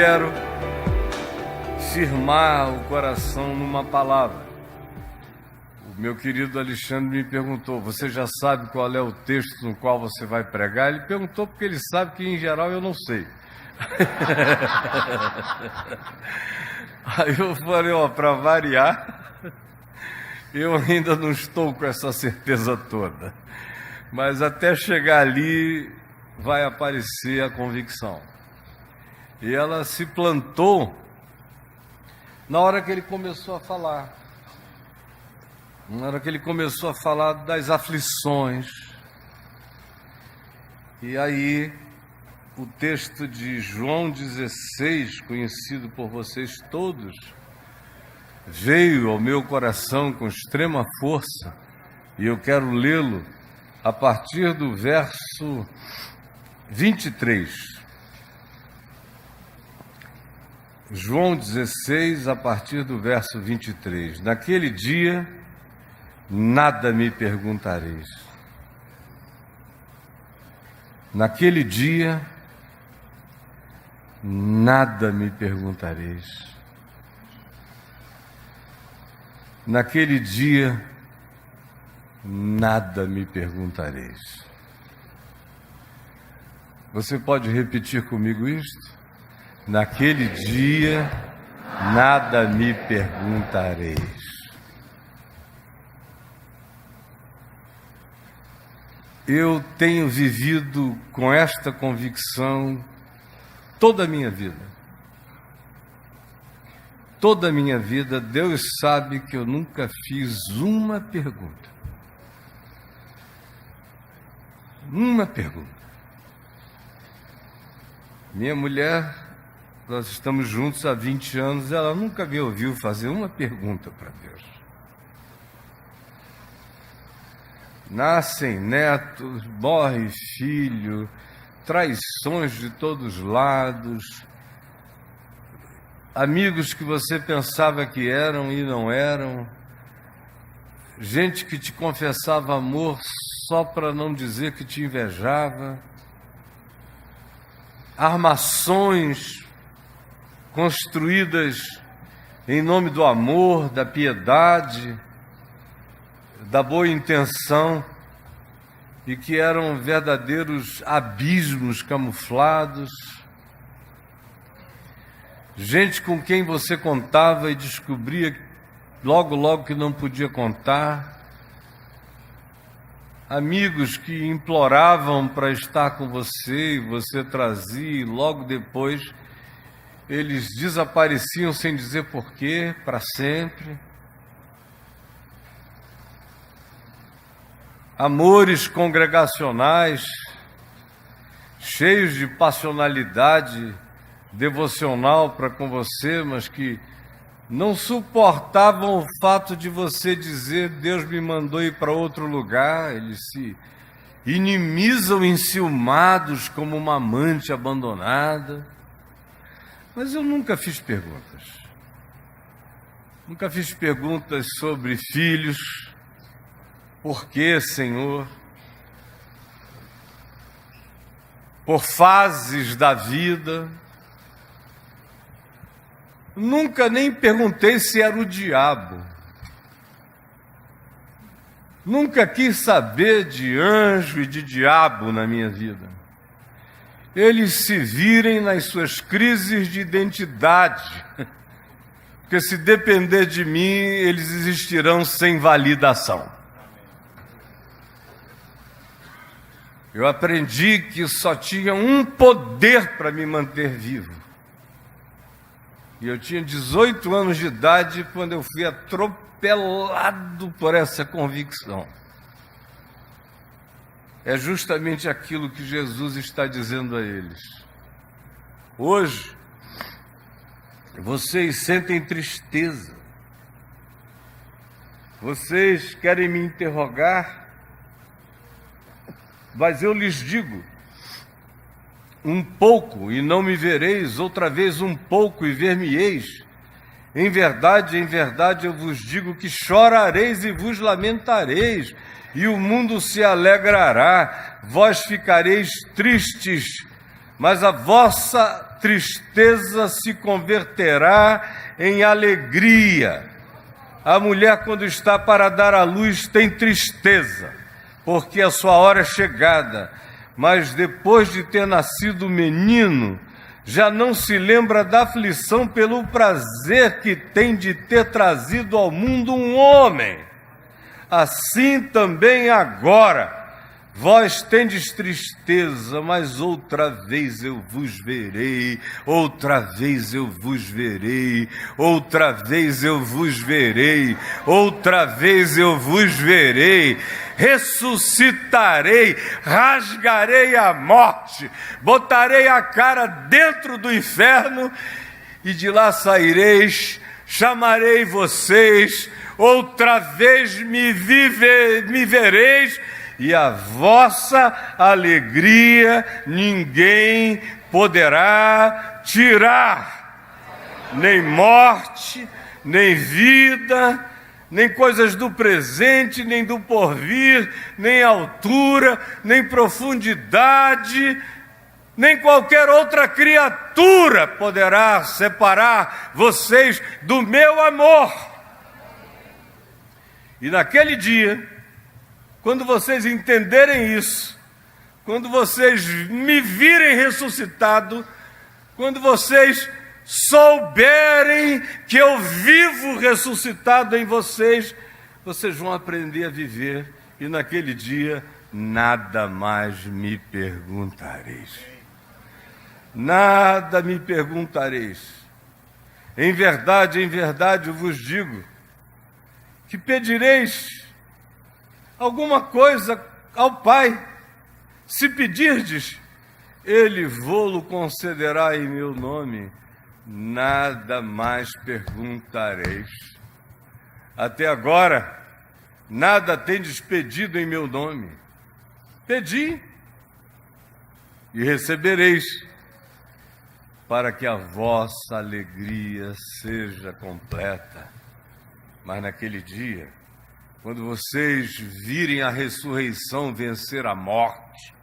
quero firmar o coração numa palavra. O meu querido Alexandre me perguntou: você já sabe qual é o texto no qual você vai pregar? Ele perguntou porque ele sabe que, em geral, eu não sei. Aí eu falei: para variar, eu ainda não estou com essa certeza toda, mas até chegar ali vai aparecer a convicção. E ela se plantou na hora que ele começou a falar. Na hora que ele começou a falar das aflições. E aí, o texto de João 16, conhecido por vocês todos, veio ao meu coração com extrema força, e eu quero lê-lo a partir do verso 23. João 16, a partir do verso 23. Naquele dia, nada me perguntareis. Naquele dia, nada me perguntareis. Naquele dia, nada me perguntareis. Você pode repetir comigo isto? Naquele dia, nada me perguntareis. Eu tenho vivido com esta convicção toda a minha vida. Toda a minha vida, Deus sabe que eu nunca fiz uma pergunta. Uma pergunta. Minha mulher, nós estamos juntos há 20 anos, ela nunca me ouviu fazer uma pergunta para Deus. Nascem netos, morre filho, traições de todos os lados, amigos que você pensava que eram e não eram, gente que te confessava amor só para não dizer que te invejava, armações construídas em nome do amor, da piedade, da boa intenção, e que eram verdadeiros abismos camuflados. Gente com quem você contava e descobria logo que não podia contar. Amigos que imploravam para estar com você e você trazia, e logo depois eles desapareciam sem dizer porquê, para sempre. Amores congregacionais, cheios de passionalidade devocional para com você, mas que não suportavam o fato de você dizer: Deus me mandou ir para outro lugar. Eles se inimizam enciumados como uma amante abandonada. Mas eu nunca fiz perguntas. Nunca fiz perguntas sobre filhos. Por quê, Senhor? Por fases da vida. Nunca nem perguntei se era o diabo. Nunca quis saber de anjo e de diabo na minha vida. Eles se virem nas suas crises de identidade, porque se depender de mim, eles existirão sem validação. Eu aprendi que só tinha um poder para me manter vivo. E eu tinha 18 anos de idade quando eu fui atropelado por essa convicção. É justamente aquilo que Jesus está dizendo a eles. Hoje, vocês sentem tristeza. Vocês querem me interrogar, mas eu lhes digo: um pouco e não me vereis, outra vez um pouco e ver-me-eis. Em verdade, eu vos digo que chorareis e vos lamentareis, e o mundo se alegrará. Vós ficareis tristes, mas a vossa tristeza se converterá em alegria. A mulher, quando está para dar à luz, tem tristeza, porque a sua hora é chegada, mas depois de ter nascido o menino, já não se lembra da aflição pelo prazer que tem de ter trazido ao mundo um homem. Assim também agora, vós tendes tristeza, mas outra vez eu vos verei, outra vez eu vos verei, outra vez eu vos verei, outra vez eu vos verei. Ressuscitarei, rasgarei a morte, botarei a cara dentro do inferno e de lá saireis, chamarei vocês, outra vez me vereis, e a vossa alegria ninguém poderá tirar, nem morte, nem vida, nem coisas do presente, nem do porvir, nem altura, nem profundidade, nem qualquer outra criatura poderá separar vocês do meu amor. E naquele dia, quando vocês entenderem isso, quando vocês me virem ressuscitado, quando vocês souberem que eu vivo ressuscitado em vocês, vocês vão aprender a viver, e naquele dia nada mais me perguntareis. Nada me perguntareis. Em verdade eu vos digo que pedireis alguma coisa ao Pai, se pedirdes, Ele vô-lo concederá em meu nome. Nada mais perguntareis. Até agora, nada tendes pedido em meu nome. Pedi e recebereis, para que a vossa alegria seja completa. Mas naquele dia, quando vocês virem a ressurreição vencer a morte,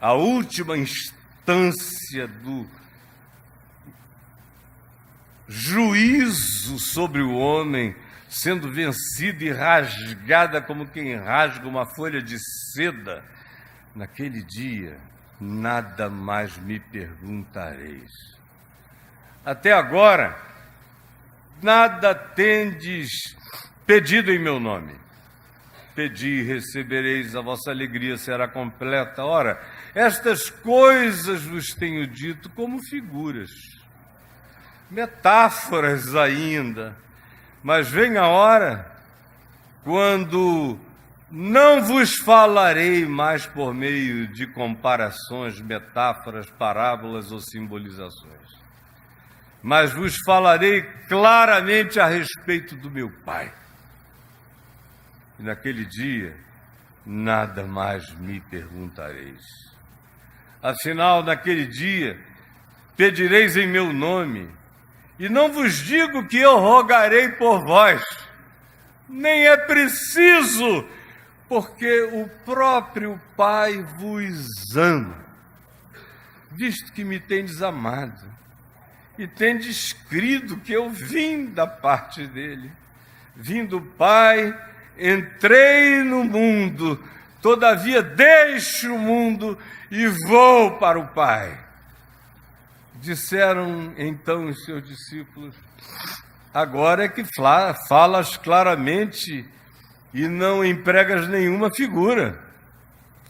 a última instância do juízo sobre o homem, sendo vencida e rasgada como quem rasga uma folha de seda, naquele dia, nada mais me perguntareis. Até agora, nada tendes pedido em meu nome. Pedi e recebereis, a vossa alegria será completa. Ora, estas coisas vos tenho dito como figuras, metáforas ainda, mas vem a hora quando não vos falarei mais por meio de comparações, metáforas, parábolas ou simbolizações, mas vos falarei claramente a respeito do meu Pai. E naquele dia, nada mais me perguntareis. Afinal, naquele dia, pedireis em meu nome, e não vos digo que eu rogarei por vós, nem é preciso, porque o próprio Pai vos ama, visto que me tendes amado, e tendes crido que eu vim da parte dele. Vim do Pai, entrei no mundo, todavia deixo o mundo e vou para o Pai. Disseram então os seus discípulos: agora é que falas claramente e não empregas nenhuma figura.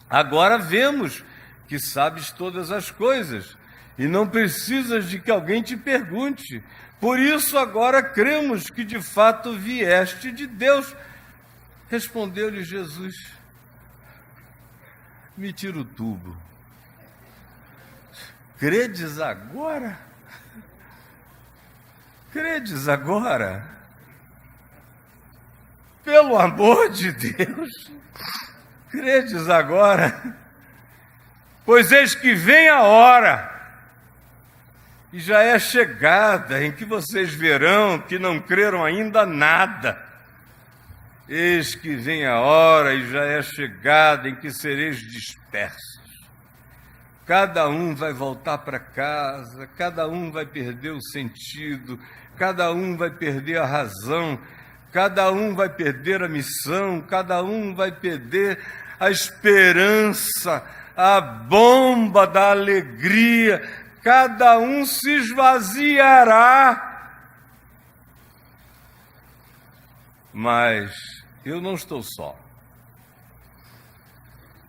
Agora vemos que sabes todas as coisas e não precisas de que alguém te pergunte. Por isso agora cremos que de fato vieste de Deus. Respondeu-lhe Jesus: me tira o tubo. Credes agora? Credes agora? Pelo amor de Deus, credes agora? Pois eis que vem a hora, e já é chegada, em que vocês verão que não creram ainda nada. Eis que vem a hora, e já é chegada, em que sereis dispersos, Cada um vai voltar para casa, cada um vai perder o sentido, cada um vai perder a razão, cada um vai perder a missão, cada um vai perder a esperança, a bomba da alegria, cada um se esvaziará. Mas eu não estou só.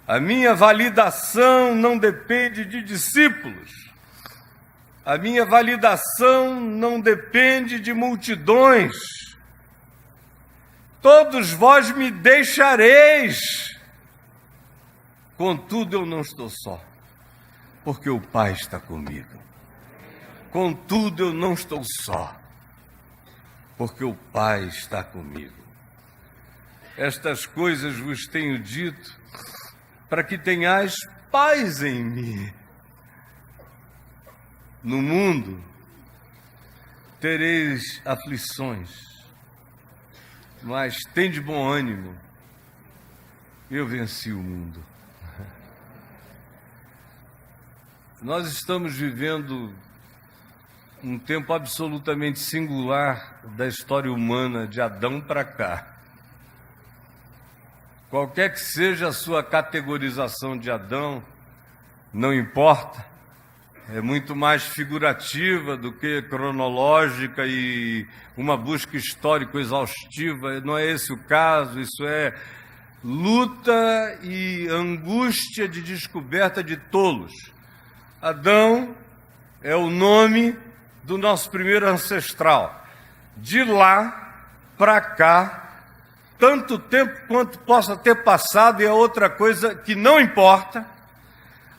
A minha validação não depende de discípulos. A minha validação não depende de multidões. Todos vós me deixareis. Contudo, eu não estou só, porque o Pai está comigo. Contudo, eu não estou só, porque o Pai está comigo. Estas coisas vos tenho dito, para que tenhais paz em mim. No mundo tereis aflições, mas tende bom ânimo, eu venci o mundo. Nós estamos vivendo um tempo absolutamente singular da história humana, de Adão para cá. Qualquer que seja a sua categorização de Adão, não importa, é muito mais figurativa do que cronológica e uma busca histórico-exaustiva. Não é esse o caso, isso é luta e angústia de descoberta de tolos. Adão é o nome do nosso primeiro ancestral. De lá para cá, tanto tempo quanto possa ter passado, e é outra coisa que não importa,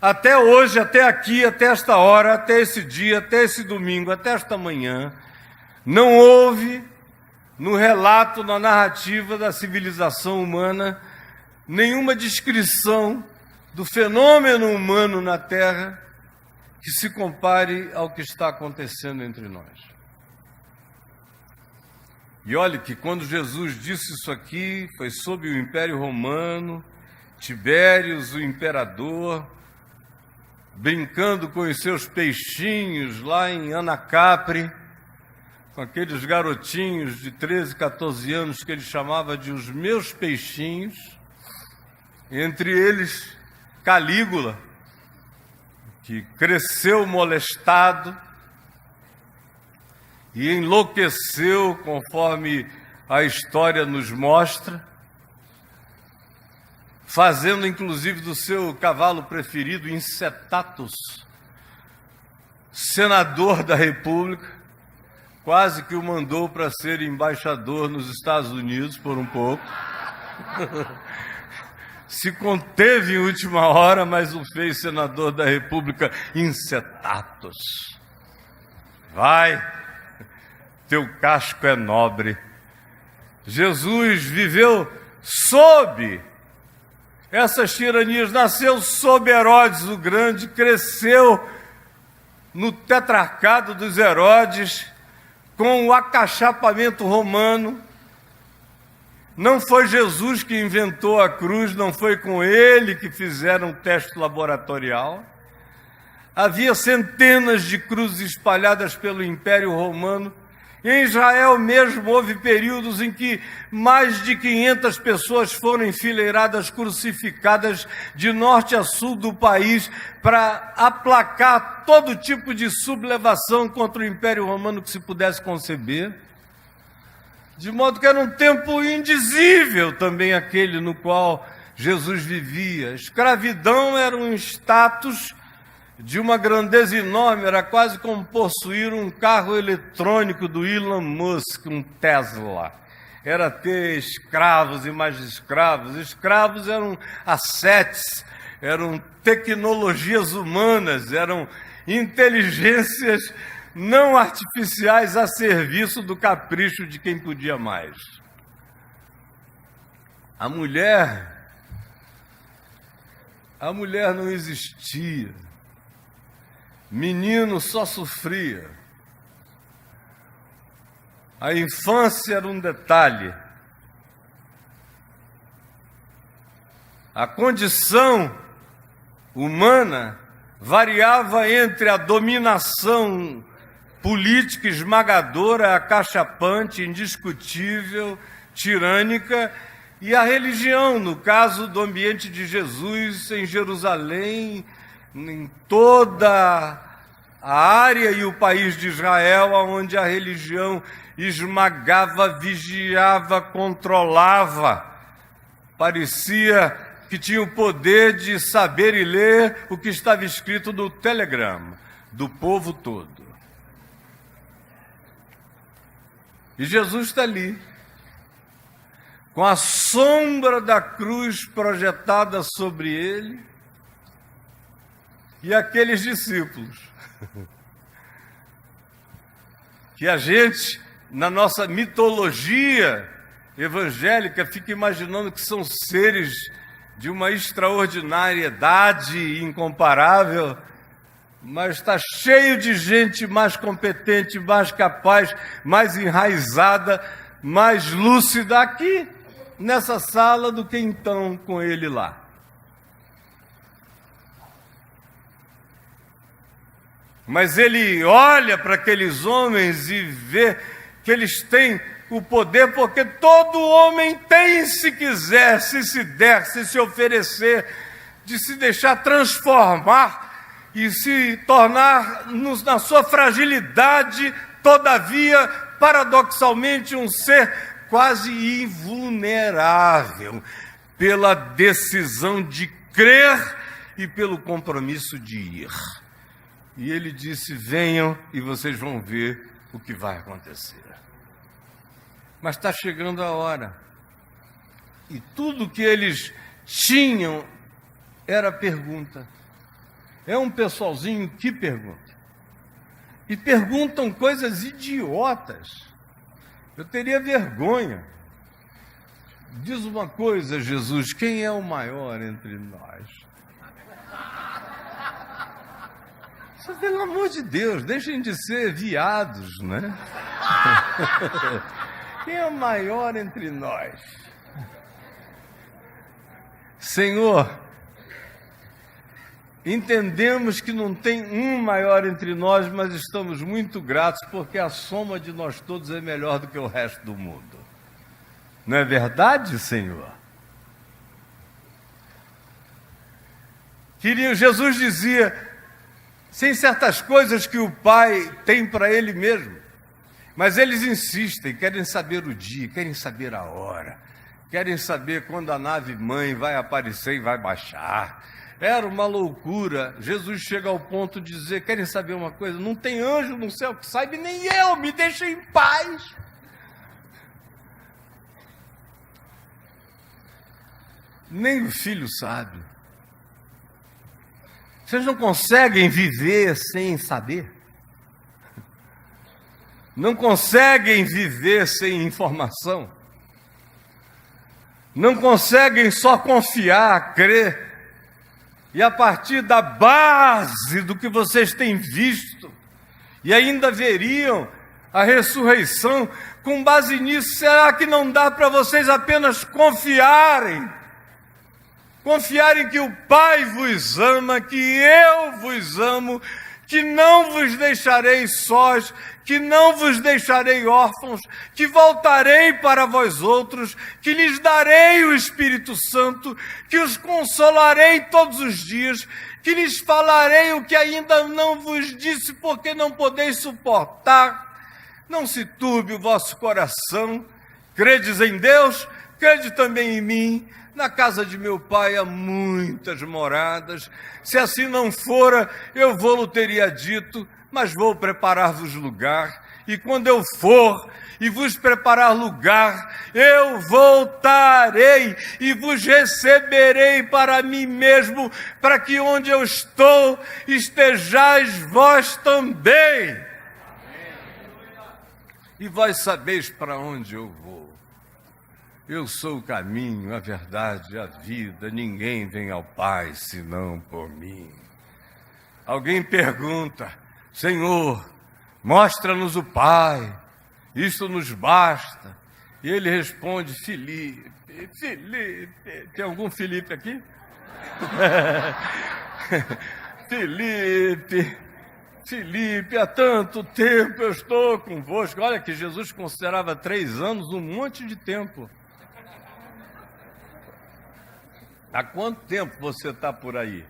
até hoje, até aqui, até esta hora, até esse dia, até esse domingo, até esta manhã, não houve no relato, na narrativa da civilização humana, nenhuma descrição do fenômeno humano na Terra que se compare ao que está acontecendo entre nós. E olhe que quando Jesus disse isso aqui, foi sob o Império Romano, Tibérios, o imperador, brincando com os seus peixinhos lá em Anacapre, com aqueles garotinhos de 13, 14 anos que ele chamava de os meus peixinhos, entre eles Calígula, que cresceu molestado e enlouqueceu, conforme a história nos mostra, fazendo inclusive do seu cavalo preferido, Incetatus, senador da República, quase que o mandou para ser embaixador nos Estados Unidos por um pouco. Se conteve em última hora, mas o fez senador da República, Incetatus. Vai, teu casco é nobre. Jesus viveu sob essas tiranias, nasceu sob Herodes o Grande, cresceu no tetrarcado dos Herodes, com o acachapamento romano. Não foi Jesus que inventou a cruz, não foi com ele que fizeram um teste laboratorial. Havia centenas de cruzes espalhadas pelo Império Romano. Em Israel mesmo houve períodos em que mais de 500 pessoas foram enfileiradas, crucificadas de norte a sul do país para aplacar todo tipo de sublevação contra o Império Romano que se pudesse conceber. De modo que era um tempo indizível também aquele no qual Jesus vivia. A escravidão era um status de uma grandeza enorme, era quase como possuir um carro eletrônico do Elon Musk, um Tesla. Era ter escravos e mais escravos. Escravos eram assets, eram tecnologias humanas, eram inteligências não artificiais a serviço do capricho de quem podia mais. A mulher não existia. Menino só sofria. A infância era um detalhe. A condição humana variava entre a dominação política esmagadora, acachapante, indiscutível, tirânica, e a religião, no caso do ambiente de Jesus em Jerusalém, em toda a área e o país de Israel, onde a religião esmagava, vigiava, controlava. Parecia que tinha o poder de saber e ler o que estava escrito no telegrama do povo todo. E Jesus está ali, com a sombra da cruz projetada sobre ele, e aqueles discípulos, que a gente, na nossa mitologia evangélica, fica imaginando que são seres de uma extraordinariedade incomparável, mas está cheio de gente mais competente, mais capaz, mais enraizada, mais lúcida aqui, nessa sala, do que então com ele lá. Mas ele olha para aqueles homens e vê que eles têm o poder, porque todo homem tem, se quiser, se der, se oferecer, de se deixar transformar e se tornar, na sua fragilidade, todavia, paradoxalmente, um ser quase invulnerável, pela decisão de crer e pelo compromisso de ir. E ele disse: venham e vocês vão ver o que vai acontecer. Mas está chegando a hora. E tudo que eles tinham era pergunta. É um pessoalzinho que pergunta. E perguntam coisas idiotas. Eu teria vergonha. Diz uma coisa, Jesus: quem é o maior entre nós? Pelo amor de Deus, deixem de ser viados, né? Quem é o maior entre nós? Senhor, entendemos que não tem um maior entre nós, mas estamos muito gratos porque a soma de nós todos é melhor do que o resto do mundo. Não é verdade, Senhor? Jesus dizia: sem certas coisas que o Pai tem para Ele mesmo. Mas eles insistem, querem saber o dia, querem saber a hora, querem saber quando a nave-mãe vai aparecer e vai baixar. Era uma loucura. Jesus chega ao ponto de dizer: querem saber uma coisa? Não tem anjo no céu que saiba, nem eu, me deixem em paz. Nem o filho sabe. Vocês não conseguem viver sem saber? Não conseguem viver sem informação? Não conseguem só confiar, crer? E a partir da base do que vocês têm visto, e ainda veriam a ressurreição, com base nisso, será que não dá para vocês apenas confiarem? Confiarem que o Pai vos ama, que eu vos amo, que não vos deixarei sós, que não vos deixarei órfãos, que voltarei para vós outros, que lhes darei o Espírito Santo, que os consolarei todos os dias, que lhes falarei o que ainda não vos disse, porque não podeis suportar. Não se turbe o vosso coração. Credes em Deus, crede também em mim. Na casa de meu Pai há muitas moradas. Se assim não fora, eu vou-lo teria dito, mas vou preparar-vos lugar. E quando eu for e vos preparar lugar, eu voltarei e vos receberei para mim mesmo, para que onde eu estou, estejais vós também. E vós sabeis para onde eu vou. Eu sou o caminho, a verdade, a vida. Ninguém vem ao Pai senão por mim. Alguém pergunta: Senhor, mostra-nos o Pai, isto nos basta. E ele responde: Filipe, tem algum Filipe aqui? Filipe, há tanto tempo eu estou convosco. Olha que Jesus considerava 3 anos um monte de tempo. Há quanto tempo você está por aí?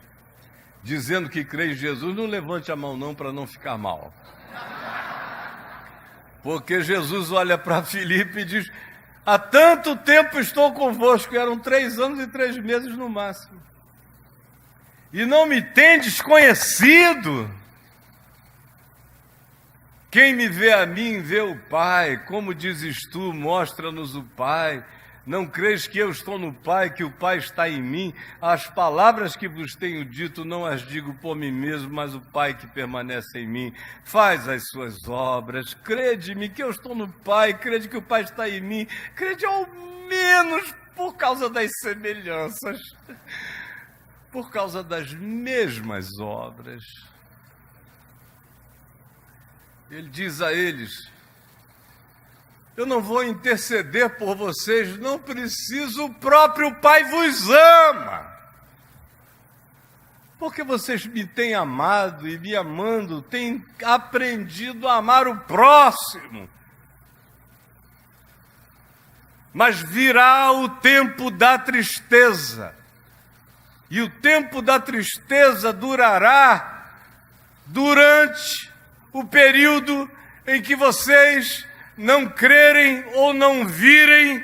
Dizendo que crê em Jesus, não levante a mão não, para não ficar mal. Porque Jesus olha para Filipe e diz, há tanto tempo estou convosco, eram 3 anos e 3 meses no máximo. E não me tendes conhecido. Quem me vê a mim, vê o Pai. Como dizes tu, mostra-nos o Pai. Não crês que eu estou no Pai, que o Pai está em mim? As palavras que vos tenho dito, não as digo por mim mesmo, mas o Pai que permanece em mim faz as suas obras. Crede-me que eu estou no Pai, crede que o Pai está em mim, crede ao menos por causa das semelhanças, por causa das mesmas obras. Ele diz a eles, eu não vou interceder por vocês, não preciso, o próprio Pai vos ama. Porque vocês me têm amado e me amando, têm aprendido a amar o próximo. Mas virá o tempo da tristeza. E o tempo da tristeza durará durante o período em que vocês não crerem ou não virem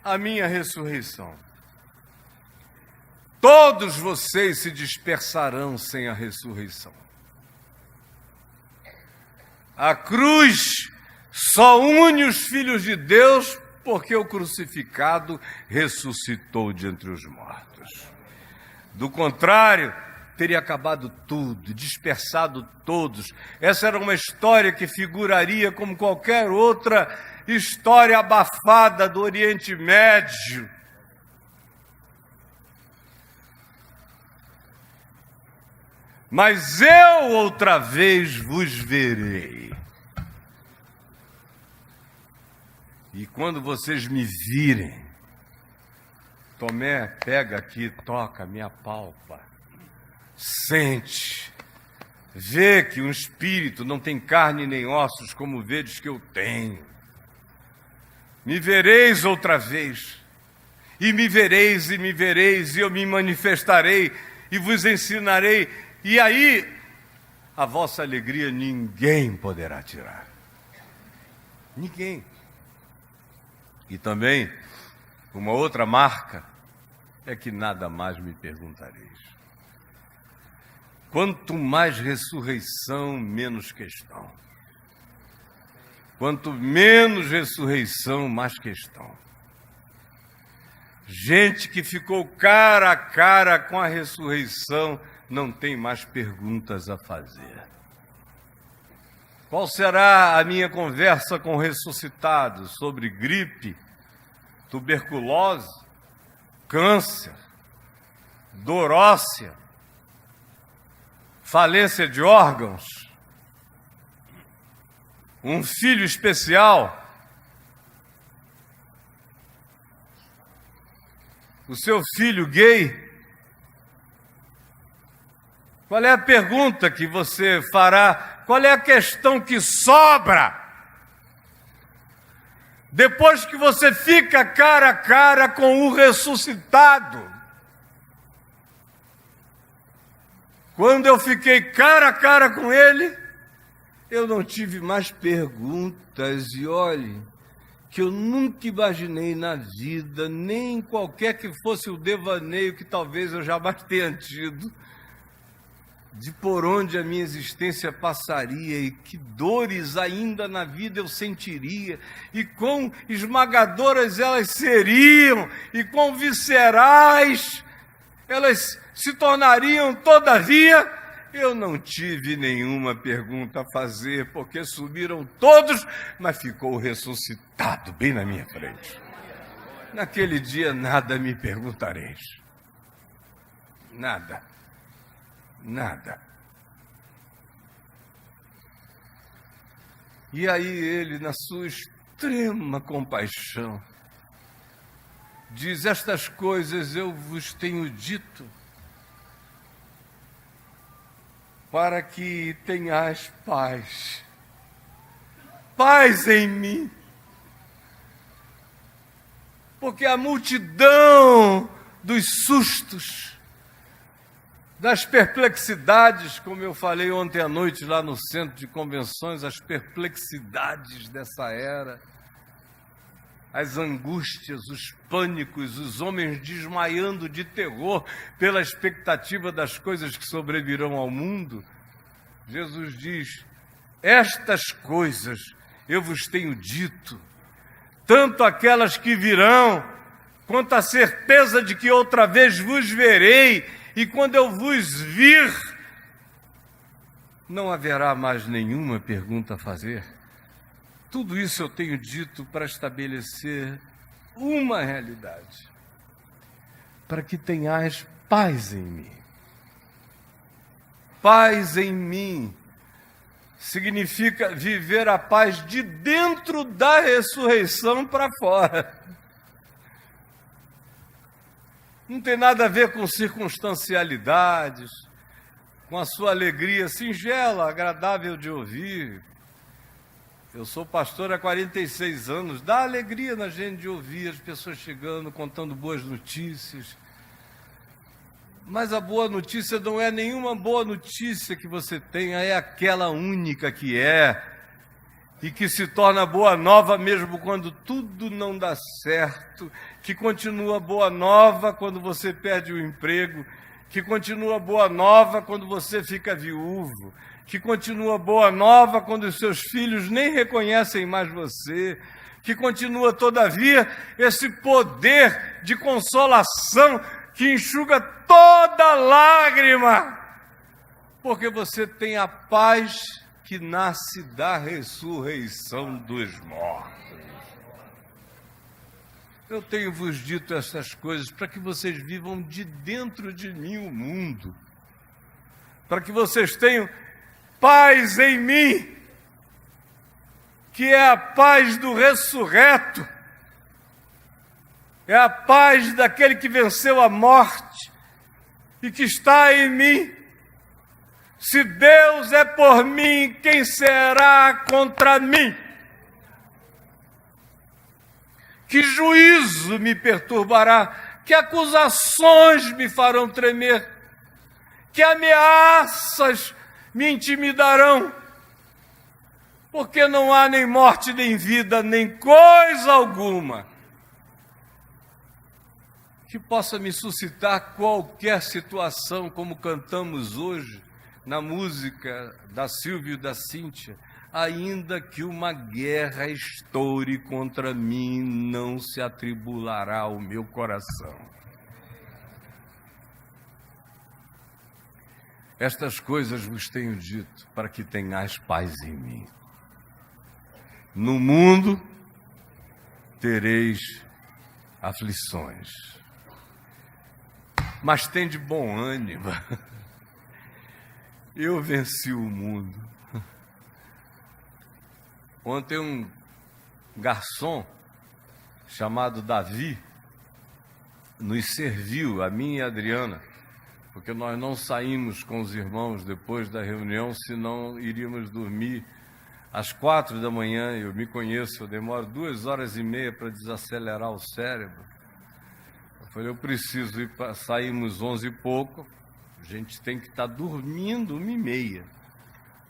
a minha ressurreição. Todos vocês se dispersarão sem a ressurreição. A cruz só une os filhos de Deus porque o crucificado ressuscitou de entre os mortos. Do contrário, teria acabado tudo, dispersado todos. Essa era uma história que figuraria como qualquer outra história abafada do Oriente Médio. Mas eu outra vez vos verei. E quando vocês me virem, Tomé, pega aqui, toca, me apalpa. Sente, vê que um espírito não tem carne nem ossos, como vedes que eu tenho. Me vereis outra vez, e me vereis, e eu me manifestarei, e vos ensinarei, e aí a vossa alegria ninguém poderá tirar. Ninguém. E também, uma outra marca, é que nada mais me perguntareis. Quanto mais ressurreição, menos questão. Quanto menos ressurreição, mais questão. Gente que ficou cara a cara com a ressurreição não tem mais perguntas a fazer. Qual será a minha conversa com ressuscitados sobre gripe, tuberculose, câncer, dor óssea, falência de órgãos, um filho especial, o seu filho gay? Qual é a pergunta que você fará? Qual é a questão que sobra? Depois que você fica cara a cara com o ressuscitado. Quando eu fiquei cara a cara com ele, eu não tive mais perguntas. E olhe, que eu nunca imaginei na vida, nem qualquer que fosse o devaneio que talvez eu jamais tenha tido, de por onde a minha existência passaria e que dores ainda na vida eu sentiria, e quão esmagadoras elas seriam, e quão viscerais elas se tornariam. Todavia, eu não tive nenhuma pergunta a fazer, porque subiram todos, mas ficou ressuscitado bem na minha frente. Naquele dia nada me perguntareis. Nada. Nada. E aí ele, na sua extrema compaixão, diz: estas coisas eu vos tenho dito, para que tenhais paz. Paz em mim. Porque a multidão dos sustos, das perplexidades, como eu falei ontem à noite lá no centro de convenções, as perplexidades dessa era, as angústias, os pânicos, os homens desmaiando de terror pela expectativa das coisas que sobrevirão ao mundo, Jesus diz: estas coisas eu vos tenho dito, tanto aquelas que virão, quanto a certeza de que outra vez vos verei, e quando eu vos vir, não haverá mais nenhuma pergunta a fazer. Tudo isso eu tenho dito para estabelecer uma realidade, para que tenhais paz em mim. Paz em mim significa viver a paz de dentro da ressurreição para fora. Não tem nada a ver com circunstancialidades, com a sua alegria singela, agradável de ouvir. Eu sou pastor há 46 anos, dá alegria na gente de ouvir as pessoas chegando, contando boas notícias. Mas a boa notícia não é nenhuma boa notícia que você tenha, é aquela única que é, e que se torna boa nova mesmo quando tudo não dá certo, que continua boa nova quando você perde o emprego, que continua boa nova quando você fica viúvo, que continua boa nova quando os seus filhos nem reconhecem mais você, que continua, todavia, esse poder de consolação que enxuga toda lágrima, porque você tem a paz que nasce da ressurreição dos mortos. Eu tenho vos dito essas coisas para que vocês vivam de dentro de mim o mundo, para que vocês tenham paz em mim, que é a paz do ressurreto, é a paz daquele que venceu a morte e que está em mim. Se Deus é por mim, quem será contra mim? Que juízo me perturbará? Que acusações me farão tremer? Que ameaças me intimidarão? Porque não há nem morte, nem vida, nem coisa alguma que possa me suscitar qualquer situação, como cantamos hoje na música da Silvia e da Cíntia. Ainda que uma guerra estoure contra mim, não se atribulará o meu coração. Estas coisas vos tenho dito, para que tenhais paz em mim. No mundo tereis aflições, mas tende bom ânimo. Eu venci o mundo. Ontem um garçom chamado Davi nos serviu, a mim e a Adriana, porque nós não saímos com os irmãos depois da reunião, senão iríamos dormir às 4 da manhã. Eu me conheço, eu demoro 2h30 para desacelerar o cérebro. Eu falei, eu preciso ir para... Saímos 11 e pouco, a gente tem que estar dormindo 1h30,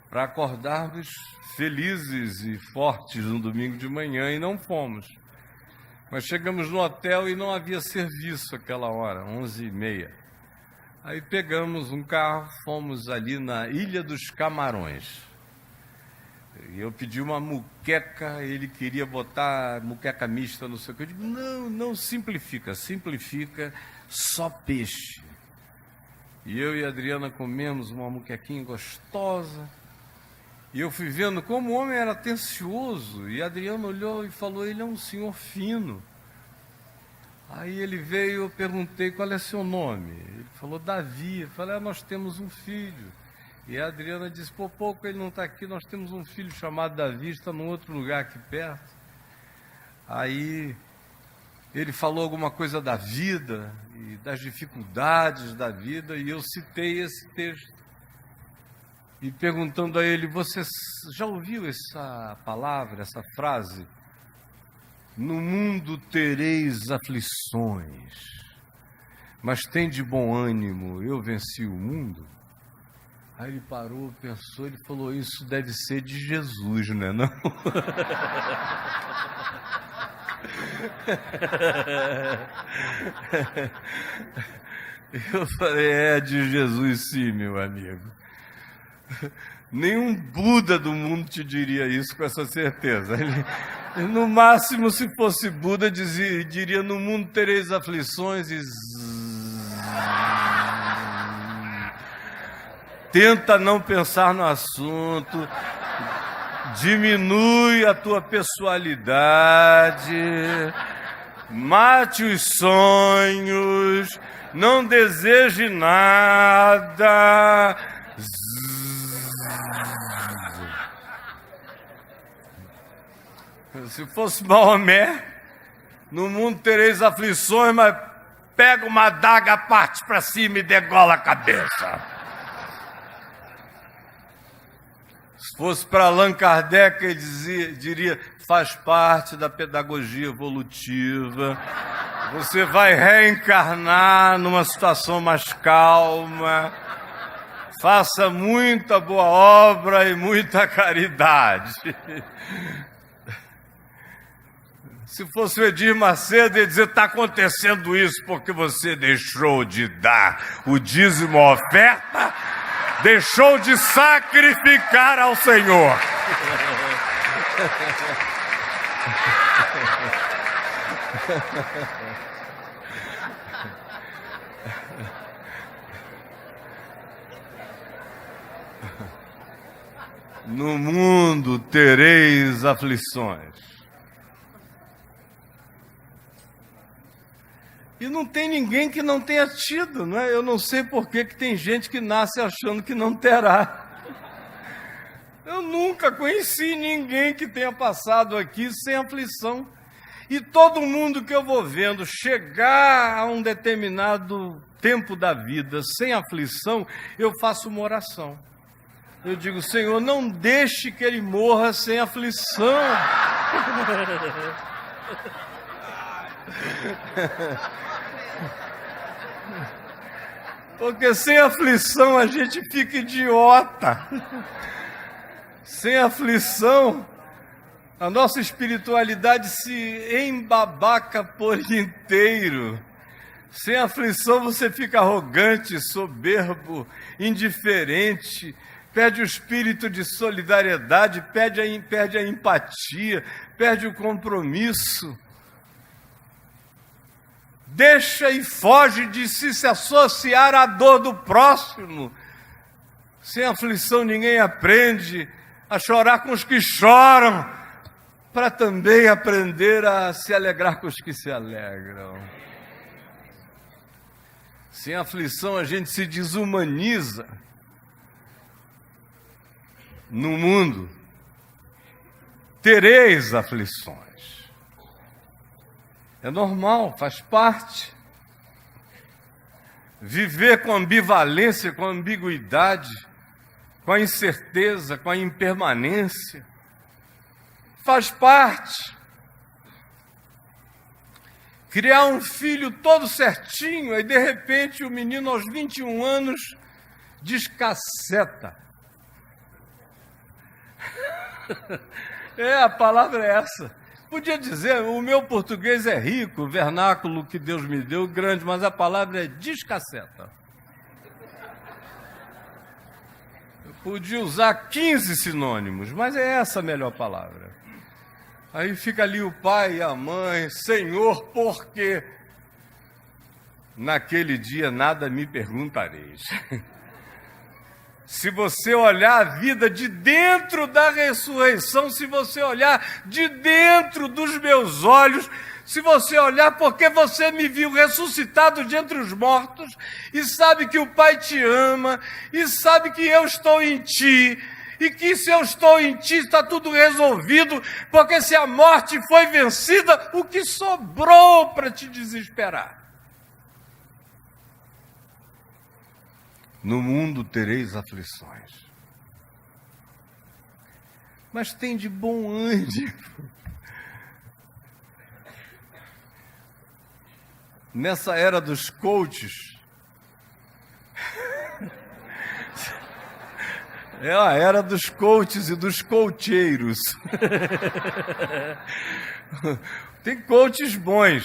para acordarmos felizes e fortes no domingo de manhã, e não fomos. Mas chegamos no hotel e não havia serviço aquela hora, 11h30. Aí pegamos um carro, fomos ali na Ilha dos Camarões. E eu pedi uma muqueca, ele queria botar muqueca mista, não sei o que. Eu digo, não, simplifica, só peixe. E eu e a Adriana comemos uma muquequinha gostosa. E eu fui vendo como o homem era atencioso. E a Adriana olhou e falou, ele é um senhor fino. Aí ele veio, eu perguntei, qual é seu nome? Ele falou, Davi. Eu falei, nós temos um filho. E a Adriana disse, pouco ele não está aqui, nós temos um filho chamado Davi, está num outro lugar aqui perto. Aí ele falou alguma coisa da vida e das dificuldades da vida, e eu citei esse texto. e perguntando a ele: você já ouviu essa palavra, essa frase? No mundo tereis aflições, mas tem de bom ânimo, eu venci o mundo. Aí ele parou, pensou, ele falou: isso deve ser de Jesus, né, não? Eu falei: é de Jesus sim, meu amigo. Nenhum Buda do mundo te diria isso com essa certeza. Ele, no máximo, se fosse Buda, diria: no mundo tereis aflições e... Tenta não pensar no assunto, diminui a tua pessoalidade, mate os sonhos, não deseje nada. Se fosse Maomé, no mundo tereis aflições, mas pega uma adaga, parte para cima e degola a cabeça. Se fosse para Allan Kardec, ele diria: faz parte da pedagogia evolutiva. Você vai reencarnar numa situação mais calma. Faça muita boa obra e muita caridade. Se fosse o Edir Macedo, ele ia dizer: está acontecendo isso porque você deixou de dar o dízimo, a oferta, deixou de sacrificar ao Senhor. No mundo tereis aflições. E não tem ninguém que não tenha tido, não é? Eu não sei por que tem gente que nasce achando que não terá. Eu nunca conheci ninguém que tenha passado aqui sem aflição. E todo mundo que eu vou vendo chegar a um determinado tempo da vida sem aflição, eu faço uma oração. Eu digo: Senhor, não deixe que ele morra sem aflição. Porque sem aflição a gente fica idiota. Sem aflição, a nossa espiritualidade se embabaca por inteiro. Sem aflição você fica arrogante, soberbo, indiferente, perde o espírito de solidariedade, perde a empatia, perde o compromisso. Deixa e foge de se associar à dor do próximo. Sem aflição ninguém aprende a chorar com os que choram, para também aprender a se alegrar com os que se alegram. Sem aflição a gente se desumaniza. No mundo tereis aflições. É normal, faz parte. Viver com ambivalência, com ambiguidade, com a incerteza, com a impermanência, faz parte. Criar um filho todo certinho, aí de repente o menino aos 21 anos descaceta. A palavra é essa. Podia dizer: o meu português é rico, o vernáculo que Deus me deu grande, mas a palavra é descaceta. Eu podia usar 15 sinônimos, mas é essa a melhor palavra. Aí fica ali o pai e a mãe: Senhor, por quê? Naquele dia nada me perguntareis. Se você olhar a vida de dentro da ressurreição, se você olhar de dentro dos meus olhos, se você olhar porque você me viu ressuscitado de entre os mortos, e sabe que o Pai te ama, e sabe que eu estou em ti, e que se eu estou em ti está tudo resolvido, porque se a morte foi vencida, o que sobrou para te desesperar? No mundo tereis aflições. mas tem de bom ânimo. Nessa era dos coaches, é a era dos coaches e dos coacheiros. Tem coaches bons,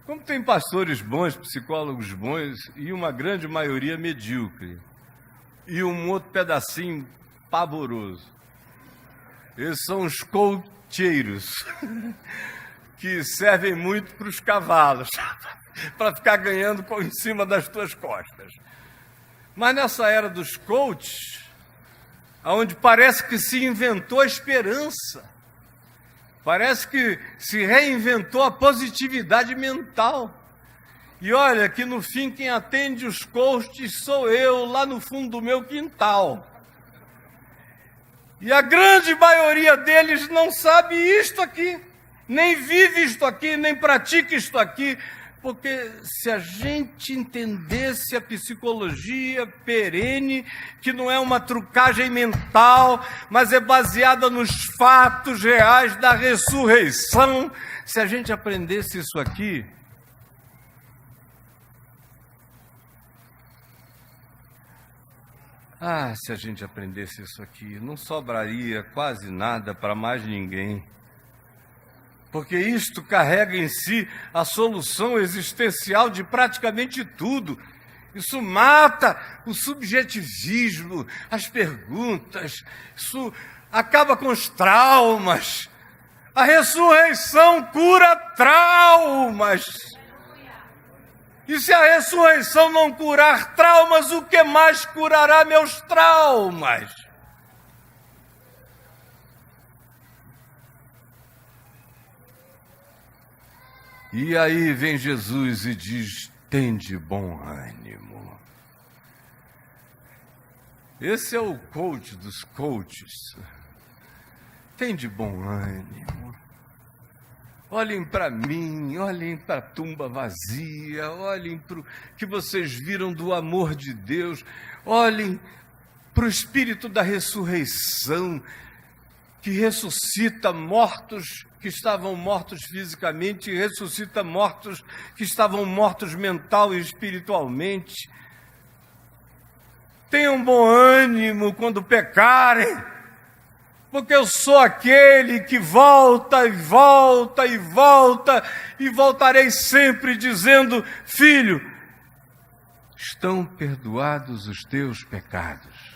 como tem pastores bons, psicólogos bons, e uma grande maioria medíocre. E um outro pedacinho pavoroso. Eles são os coacheiros, que servem muito para os cavalos, para ficar ganhando em cima das tuas costas. Mas nessa era dos coaches, onde parece que se inventou a esperança, parece que se reinventou a positividade mental. E olha que no fim quem atende os coaches sou eu, lá no fundo do meu quintal. E a grande maioria deles não sabe isto aqui, nem vive isto aqui, nem pratica isto aqui, porque se a gente entendesse a psicologia perene, que não é uma trucagem mental, mas é baseada nos fatos reais da ressurreição, se a gente aprendesse isso aqui, se a gente aprendesse isso aqui, não sobraria quase nada para mais ninguém. Porque isto carrega em si a solução existencial de praticamente tudo. Isso mata o subjetivismo, as perguntas, isso acaba com os traumas. A ressurreição cura traumas. E se a ressurreição não curar traumas, o que mais curará meus traumas? E aí vem Jesus e diz: tende bom ânimo. Esse é o coach dos coaches. Tende bom ânimo. Olhem para mim, olhem para a tumba vazia, olhem para o que vocês viram do amor de Deus, olhem para o Espírito da ressurreição, que ressuscita mortos que estavam mortos fisicamente, e ressuscita mortos que estavam mortos mental e espiritualmente. Tenham bom ânimo quando pecarem, porque eu sou aquele que volta e volta e volta, e voltarei sempre dizendo: filho, estão perdoados os teus pecados.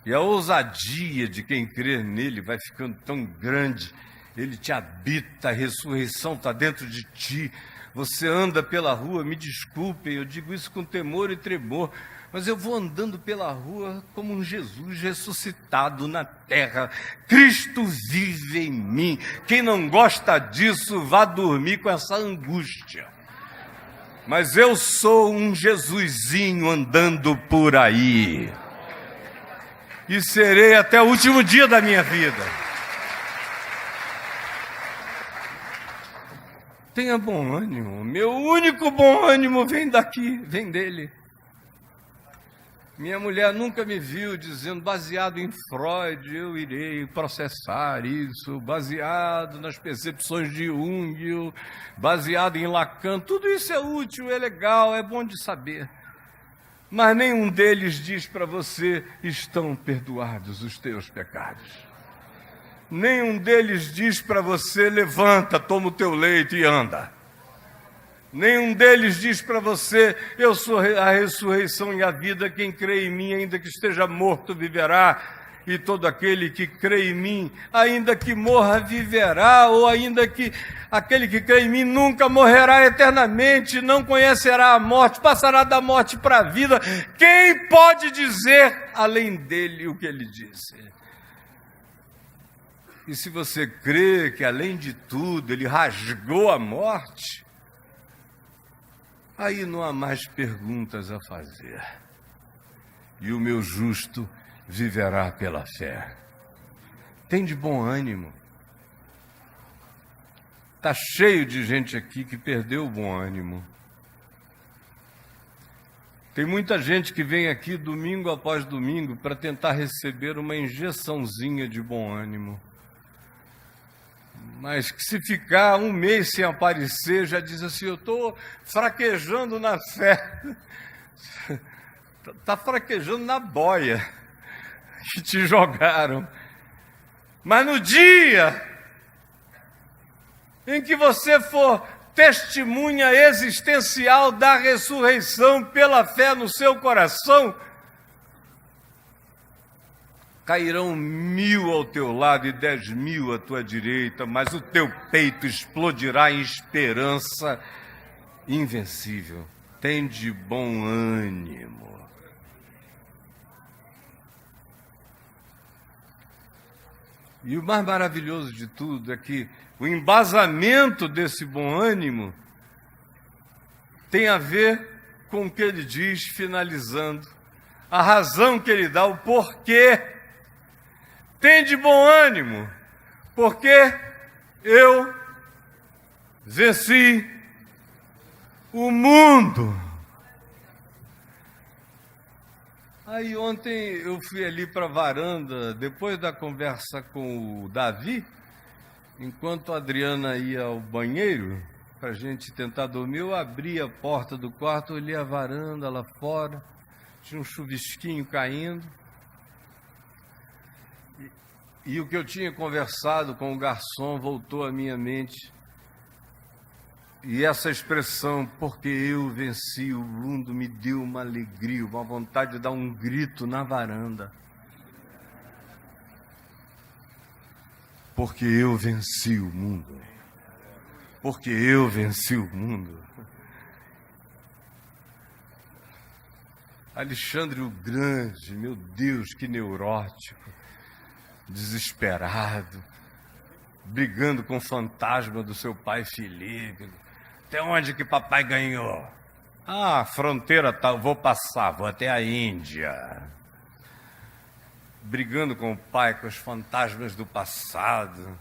E a ousadia de quem crer nele vai ficando tão grande, ele te habita, a ressurreição está dentro de ti. Você anda pela rua, me desculpem, eu digo isso com temor e tremor, mas eu vou andando pela rua como um Jesus ressuscitado na terra. Cristo vive em mim. Quem não gosta disso, vá dormir com essa angústia. Mas eu sou um Jesusinho andando por aí. E serei até o último dia da minha vida. Tenha bom ânimo. Meu único bom ânimo vem daqui, vem dele. Minha mulher nunca me viu dizendo: baseado em Freud, eu irei processar isso, baseado nas percepções de Jung, baseado em Lacan. Tudo isso é útil, é legal, é bom de saber. Mas nenhum deles diz para você: estão perdoados os teus pecados. Nenhum deles diz para você: levanta, toma o teu leito e anda. Nenhum deles diz para você: eu sou a ressurreição e a vida, quem crê em mim, ainda que esteja morto, viverá. E todo aquele que crê em mim, ainda que morra, viverá, ou ainda que aquele que crê em mim nunca morrerá eternamente, não conhecerá a morte, passará da morte para a vida. Quem pode dizer além dele o que ele disse? E se você crê que, além de tudo, ele rasgou a morte, aí não há mais perguntas a fazer. E o meu justo viverá pela fé. Tem de bom ânimo. Está cheio de gente aqui que perdeu o bom ânimo. Tem muita gente que vem aqui domingo após domingo para tentar receber uma injeçãozinha de bom ânimo. Mas que se ficar um mês sem aparecer, já diz assim, eu estou fraquejando na fé. Está fraquejando na boia que te jogaram. Mas no dia em que você for testemunha existencial da ressurreição pela fé no seu coração, cairão 1000 ao teu lado e 10.000 à tua direita, mas o teu peito explodirá em esperança invencível. Tende bom ânimo. E o mais maravilhoso de tudo é que o embasamento desse bom ânimo tem a ver com o que ele diz, finalizando, a razão que ele dá, o porquê. Tende bom ânimo, porque eu venci o mundo. Aí ontem eu fui ali para a varanda, depois da conversa com o Davi, enquanto a Adriana ia ao banheiro, para a gente tentar dormir, eu abri a porta do quarto, olhei a varanda lá fora, tinha um chuvisquinho caindo, e o que eu tinha conversado com o garçom voltou à minha mente. E essa expressão, porque eu venci o mundo, me deu uma alegria, uma vontade de dar um grito na varanda. Porque eu venci o mundo. Porque eu venci o mundo. Alexandre o Grande, meu Deus, que neurótico, desesperado, brigando com o fantasma do seu pai Filipe. Até onde que papai ganhou? Ah, fronteira tal, vou passar, vou até a Índia. Brigando com o pai, com os fantasmas do passado.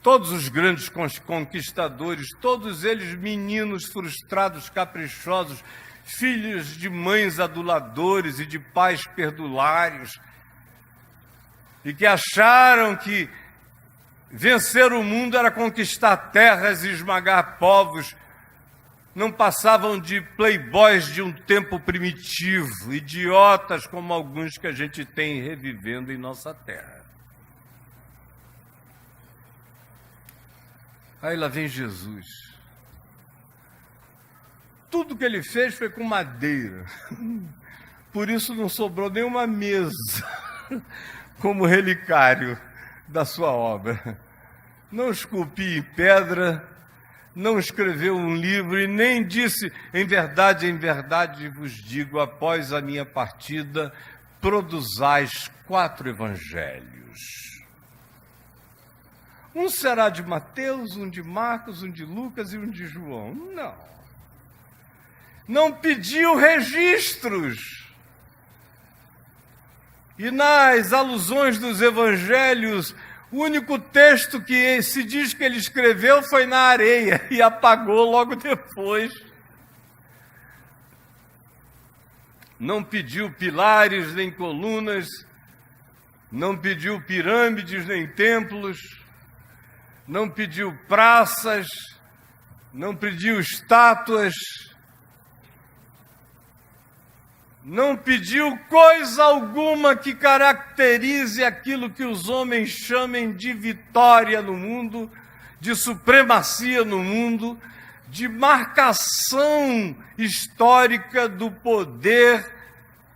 Todos os grandes conquistadores, todos eles meninos frustrados, caprichosos, filhos de mães aduladores e de pais perdulários, e que acharam que vencer o mundo era conquistar terras e esmagar povos. Não passavam de playboys de um tempo primitivo, idiotas como alguns que a gente tem revivendo em nossa terra. Aí lá vem Jesus. Tudo que ele fez foi com madeira. Por isso não sobrou nenhuma mesa como relicário da sua obra. Não esculpi em pedra, não escreveu um livro e nem disse, em verdade vos digo, após a minha partida, produzais 4 evangelhos. Um será de Mateus, um de Marcos, um de Lucas e um de João. Não pediu registros. E nas alusões dos evangelhos, o único texto que se diz que ele escreveu foi na areia e apagou logo depois. Não pediu pilares nem colunas, não pediu pirâmides nem templos, não pediu praças, não pediu estátuas, não pediu coisa alguma que caracterize aquilo que os homens chamem de vitória no mundo, de supremacia no mundo, de marcação histórica do poder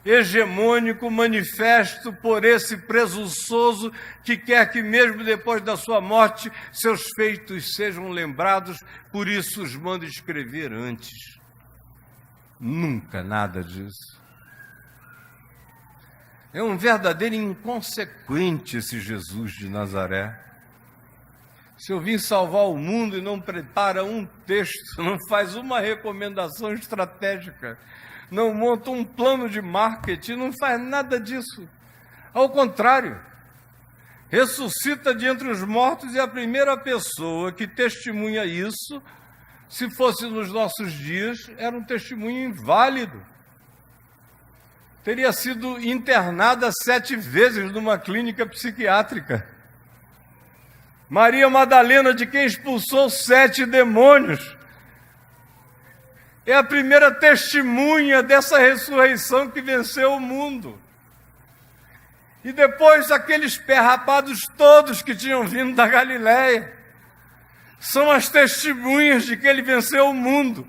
hegemônico manifesto por esse presunçoso que quer que mesmo depois da sua morte seus feitos sejam lembrados, por isso os manda escrever antes. Nunca nada disso. É um verdadeiro inconsequente esse Jesus de Nazaré. Se eu vim salvar o mundo e não prepara um texto, não faz uma recomendação estratégica, não monta um plano de marketing, não faz nada disso. Ao contrário, ressuscita de entre os mortos e a primeira pessoa que testemunha isso Se fosse nos nossos dias, era um testemunho inválido. Teria sido internada 7 vezes numa clínica psiquiátrica. Maria Madalena, de quem expulsou 7 demônios, é a primeira testemunha dessa ressurreição que venceu o mundo. E depois aqueles perrapados todos que tinham vindo da Galileia, são as testemunhas de que ele venceu o mundo.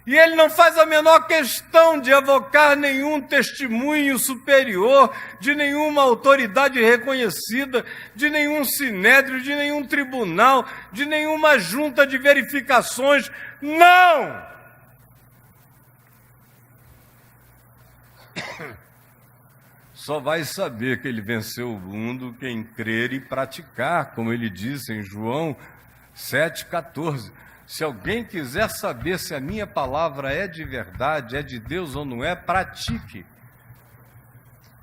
E ele não faz a menor questão de evocar nenhum testemunho superior, de nenhuma autoridade reconhecida, de nenhum sinédrio, de nenhum tribunal, de nenhuma junta de verificações. Não! Só vai saber que ele venceu o mundo quem crer e praticar, como ele disse em João 7,14. Se alguém quiser saber se a minha palavra é de verdade, é de Deus ou não é, pratique.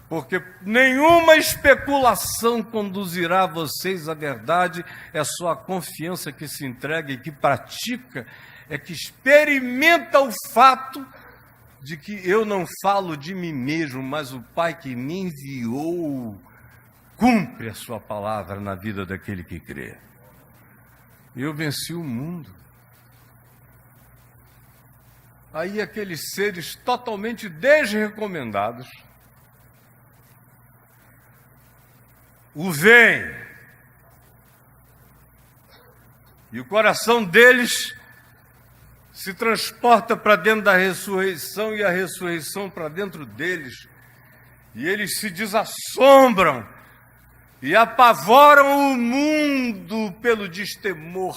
Porque nenhuma especulação conduzirá vocês à verdade, é só a confiança que se entrega e que pratica, é que experimenta o fato de que eu não falo de mim mesmo, mas o Pai que me enviou cumpre a sua palavra na vida daquele que crê. Eu venci o mundo. Aí aqueles seres totalmente desrecomendados o veem. E o coração deles se transporta para dentro da ressurreição e a ressurreição para dentro deles. E eles se desassombram e apavoram o mundo pelo destemor.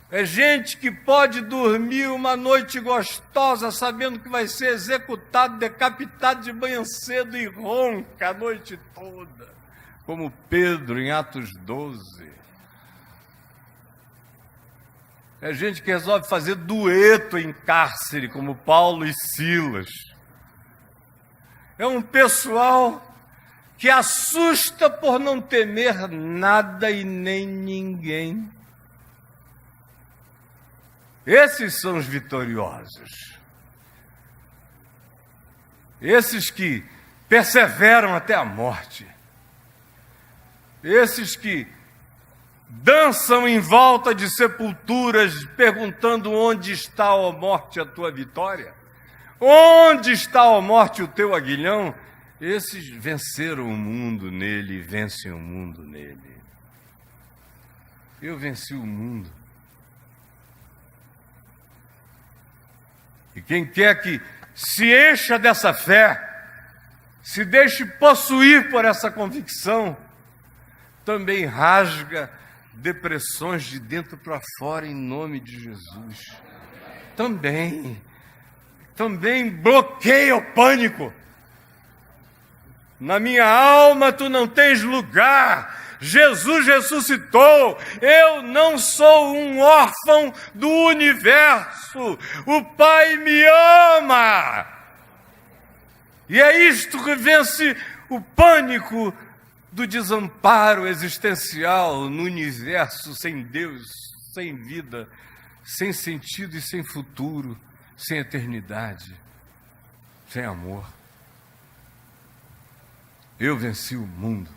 É gente que pode dormir uma noite gostosa sabendo que vai ser executado, decapitado de manhã cedo e ronca a noite toda, como Pedro em Atos 12. É gente que resolve fazer dueto em cárcere, como Paulo e Silas. É um pessoal que assusta por não temer nada e nem ninguém. Esses são os vitoriosos. Esses que perseveram até a morte. Esses que dançam em volta de sepulturas, perguntando onde está, ó morte, a tua vitória? Onde está, ó morte, o teu aguilhão? Esses venceram o mundo nele, vencem o mundo nele. Eu venci o mundo. E quem quer que se encha dessa fé, se deixe possuir por essa convicção, também rasga depressões de dentro para fora em nome de Jesus. Também bloqueia o pânico. Na minha alma tu não tens lugar. Jesus ressuscitou. Eu não sou um órfão do universo. O Pai me ama. E é isto que vence o pânico do desamparo existencial no universo sem Deus, sem vida, sem sentido e sem futuro, sem eternidade, sem amor. Eu venci o mundo.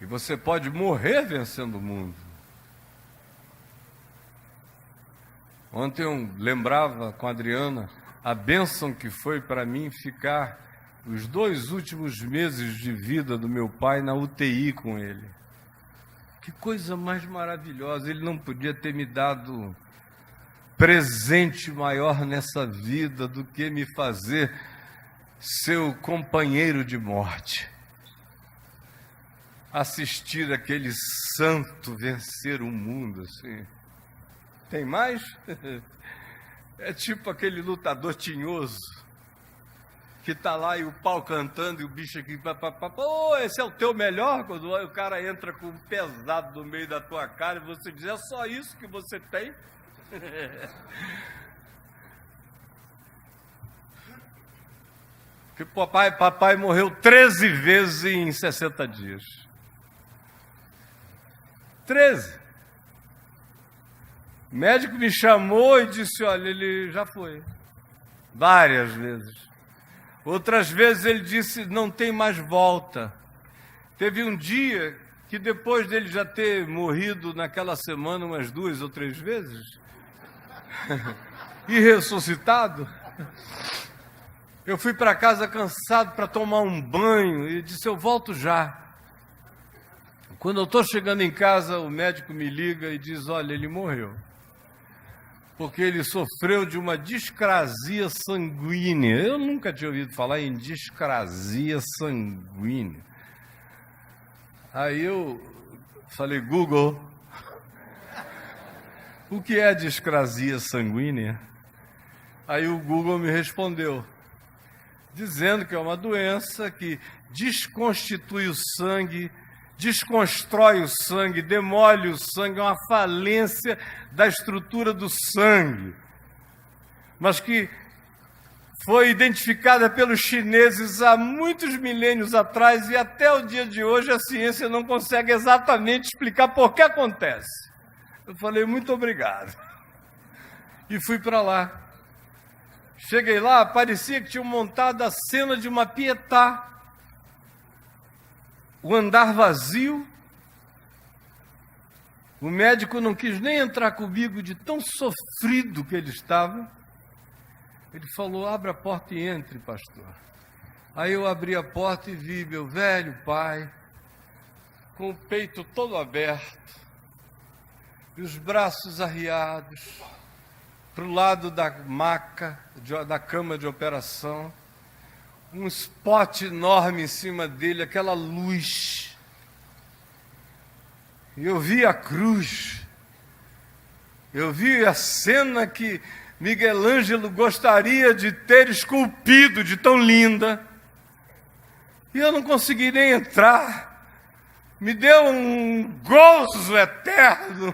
E você pode morrer vencendo o mundo. Ontem eu lembrava com a Adriana a bênção que foi para mim ficar os 2 últimos meses de vida do meu pai na UTI com ele. Que coisa mais maravilhosa. Ele não podia ter me dado presente maior nessa vida do que me fazer seu companheiro de morte. Assistir aquele santo vencer o mundo, assim. Tem mais? É tipo aquele lutador tinhoso que está lá e o pau cantando e o bicho aqui, pô, esse é o teu melhor? Quando o cara entra com um pesado no meio da tua cara e você diz, é só isso que você tem? Porque papai morreu 13 vezes em 60 dias. 13. O médico me chamou e disse, olha, ele já foi. Várias vezes. Outras vezes ele disse, não tem mais volta. Teve um dia que depois dele já ter morrido naquela semana umas 2 ou 3 vezes, e ressuscitado, eu fui para casa cansado para tomar um banho e disse, eu volto já. Quando eu estou chegando em casa, o médico me liga e diz, olha, ele morreu. Porque ele sofreu de uma discrasia sanguínea. Eu nunca tinha ouvido falar em discrasia sanguínea. Aí eu falei, Google, o que é discrasia sanguínea? Aí o Google me respondeu, dizendo que é uma doença que desconstitui o sangue, desconstrói o sangue, demole o sangue, é uma falência da estrutura do sangue, mas que foi identificada pelos chineses há muitos milênios atrás e até o dia de hoje a ciência não consegue exatamente explicar por que acontece. Eu falei, muito obrigado. E fui para lá. Cheguei lá, parecia que tinham montado a cena de uma Pietà. O andar vazio. O médico não quis nem entrar comigo de tão sofrido que ele estava. Ele falou, abra a porta e entre, pastor. Aí eu abri a porta e vi meu velho pai, com o peito todo aberto, e os braços arriados, para o lado da maca, da cama de operação, um spot enorme em cima dele, aquela luz. E eu vi a cruz, eu vi a cena que Miguel Ângelo gostaria de ter esculpido, de tão linda. E eu não consegui nem entrar. Me deu um gozo eterno.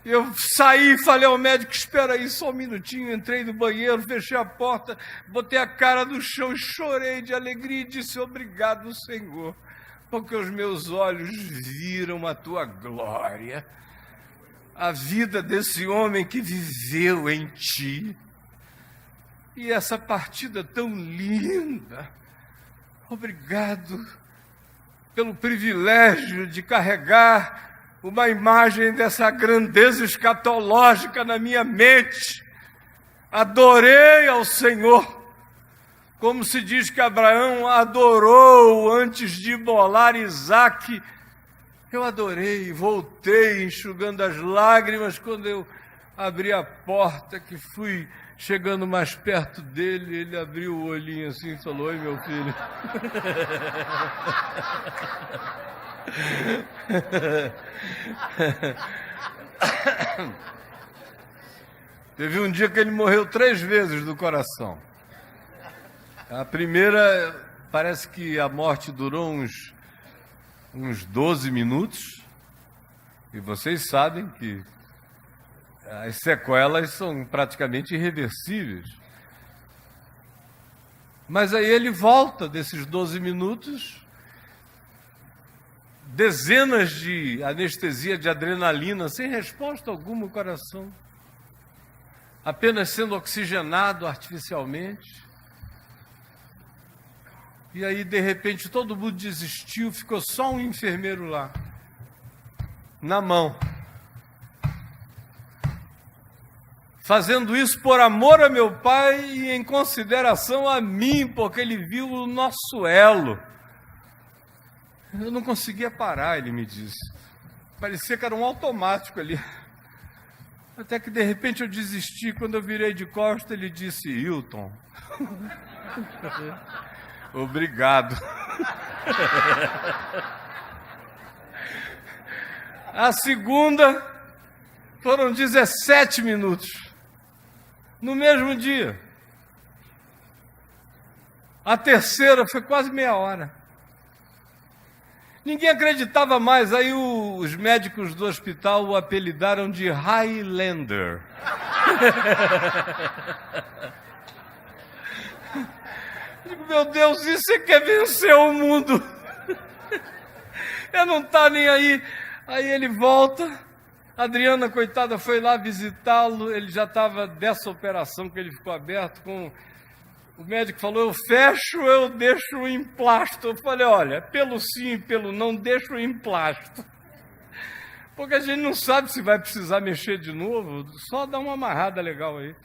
Eu saí e falei ao médico, espera aí só um minutinho. Entrei no banheiro, fechei a porta, botei a cara no chão e chorei de alegria e disse, obrigado, Senhor, porque os meus olhos viram a tua glória. A vida desse homem que viveu em ti. E essa partida tão linda. Obrigado pelo privilégio de carregar uma imagem dessa grandeza escatológica na minha mente. Adorei ao Senhor, como se diz que Abraão adorou antes de imolar Isaque. Eu adorei, voltei enxugando as lágrimas quando eu abri a porta, que fui chegando mais perto dele, ele abriu o olhinho assim e falou, oi meu filho. Teve um dia que ele morreu 3 vezes do coração. A primeira, parece que a morte durou uns 12 minutos, e vocês sabem que as sequelas são praticamente irreversíveis. Mas aí ele volta desses 12 minutos, dezenas de anestesia de adrenalina, sem resposta alguma ao coração, apenas sendo oxigenado artificialmente. E aí, de repente, todo mundo desistiu, ficou só um enfermeiro lá, na mão. Fazendo isso por amor a meu pai e em consideração a mim, porque ele viu o nosso elo. Eu não conseguia parar, ele me disse. Parecia que era um automático ali. Até que, de repente, eu desisti. Quando eu virei de costas, ele disse, Hilton... Obrigado. A segunda foram 17 minutos. No mesmo dia. A terceira foi quase meia hora. Ninguém acreditava mais. Aí os médicos do hospital o apelidaram de Highlander. Eu digo, meu Deus, isso é que é vencer o mundo. Ele não está nem aí. Aí ele volta, a Adriana, coitada, foi lá visitá-lo, ele já estava dessa operação que ele ficou aberto com... O médico falou, eu fecho, eu deixo o emplasto. Eu falei, olha, pelo sim, pelo não, deixa o emplasto. Porque a gente não sabe se vai precisar mexer de novo, só dá uma amarrada legal aí.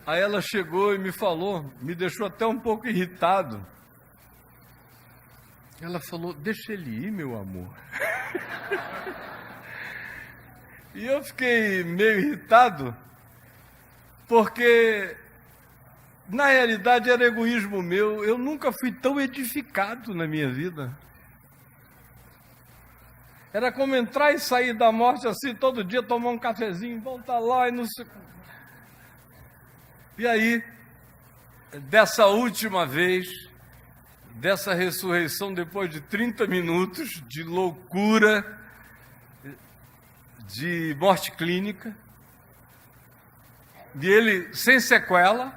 Aí ela chegou e me falou, me deixou até um pouco irritado. Ela falou, deixa ele ir, meu amor. E eu fiquei meio irritado, porque, na realidade, era egoísmo meu. Eu nunca fui tão edificado na minha vida. Era como entrar e sair da morte assim, todo dia, tomar um cafezinho, voltar lá e não sei... E aí, dessa última vez, dessa ressurreição, depois de 30 minutos de loucura, de morte clínica, e ele sem sequela.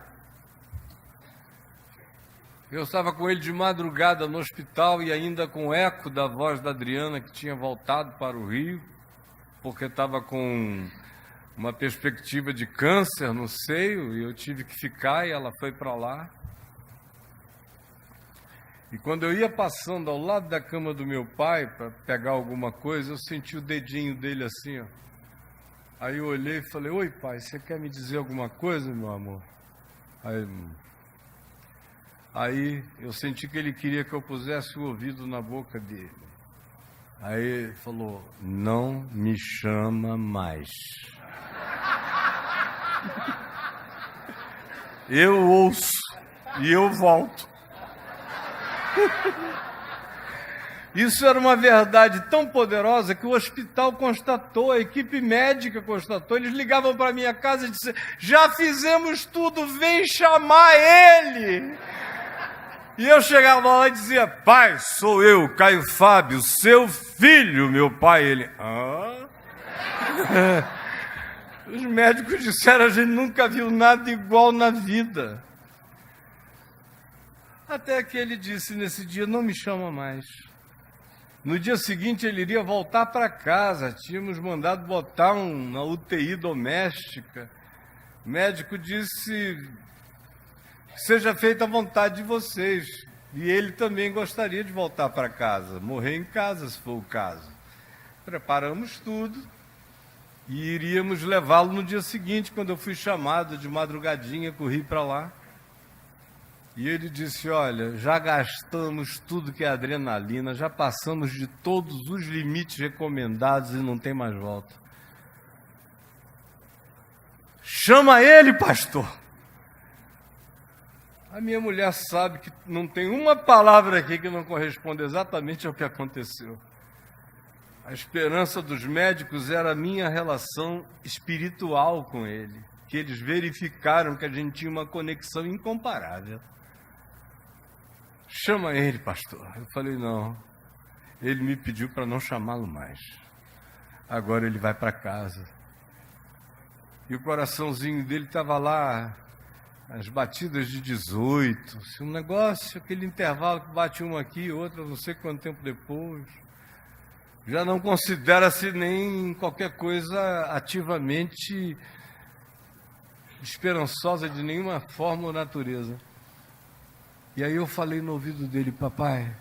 Eu estava com ele de madrugada no hospital e ainda com o eco da voz da Adriana, que tinha voltado para o Rio, porque estava com uma perspectiva de câncer no seio, e eu tive que ficar e ela foi para lá. E quando eu ia passando ao lado da cama do meu pai para pegar alguma coisa, eu senti o dedinho dele assim, ó. Aí eu olhei e falei, oi pai, você quer me dizer alguma coisa, meu amor? Aí eu senti que ele queria que eu pusesse o ouvido na boca dele. Aí ele falou, não me chama mais. Eu ouço e eu volto. Isso era uma verdade tão poderosa que o hospital constatou, a equipe médica constatou. Eles ligavam para minha casa e diziam, já fizemos tudo, vem chamar ele. E eu chegava lá e dizia, pai, sou eu, Caio Fábio, seu filho, meu pai. Ele, Os médicos disseram, a gente nunca viu nada igual na vida. Até que ele disse nesse dia, não me chama mais. No dia seguinte ele iria voltar para casa, tínhamos mandado botar uma UTI doméstica. O médico disse, seja feita a vontade de vocês. E ele também gostaria de voltar para casa, morrer em casa, se for o caso. Preparamos tudo e iríamos levá-lo no dia seguinte, quando eu fui chamado de madrugadinha, corri para lá. E ele disse, olha, já gastamos tudo que é adrenalina, já passamos de todos os limites recomendados e não tem mais volta. Chama ele, pastor! A minha mulher sabe que não tem uma palavra aqui que não corresponde exatamente ao que aconteceu. A esperança dos médicos era a minha relação espiritual com ele, que eles verificaram que a gente tinha uma conexão incomparável. Chama ele, pastor. Eu falei, não. Ele me pediu para não chamá-lo mais. Agora ele vai para casa. E o coraçãozinho dele estava lá, as batidas de 18. Um negócio, aquele intervalo que bate uma aqui, outra não sei quanto tempo depois. Já não considera-se nem qualquer coisa ativamente esperançosa de nenhuma forma ou natureza. E aí eu falei no ouvido dele, papai,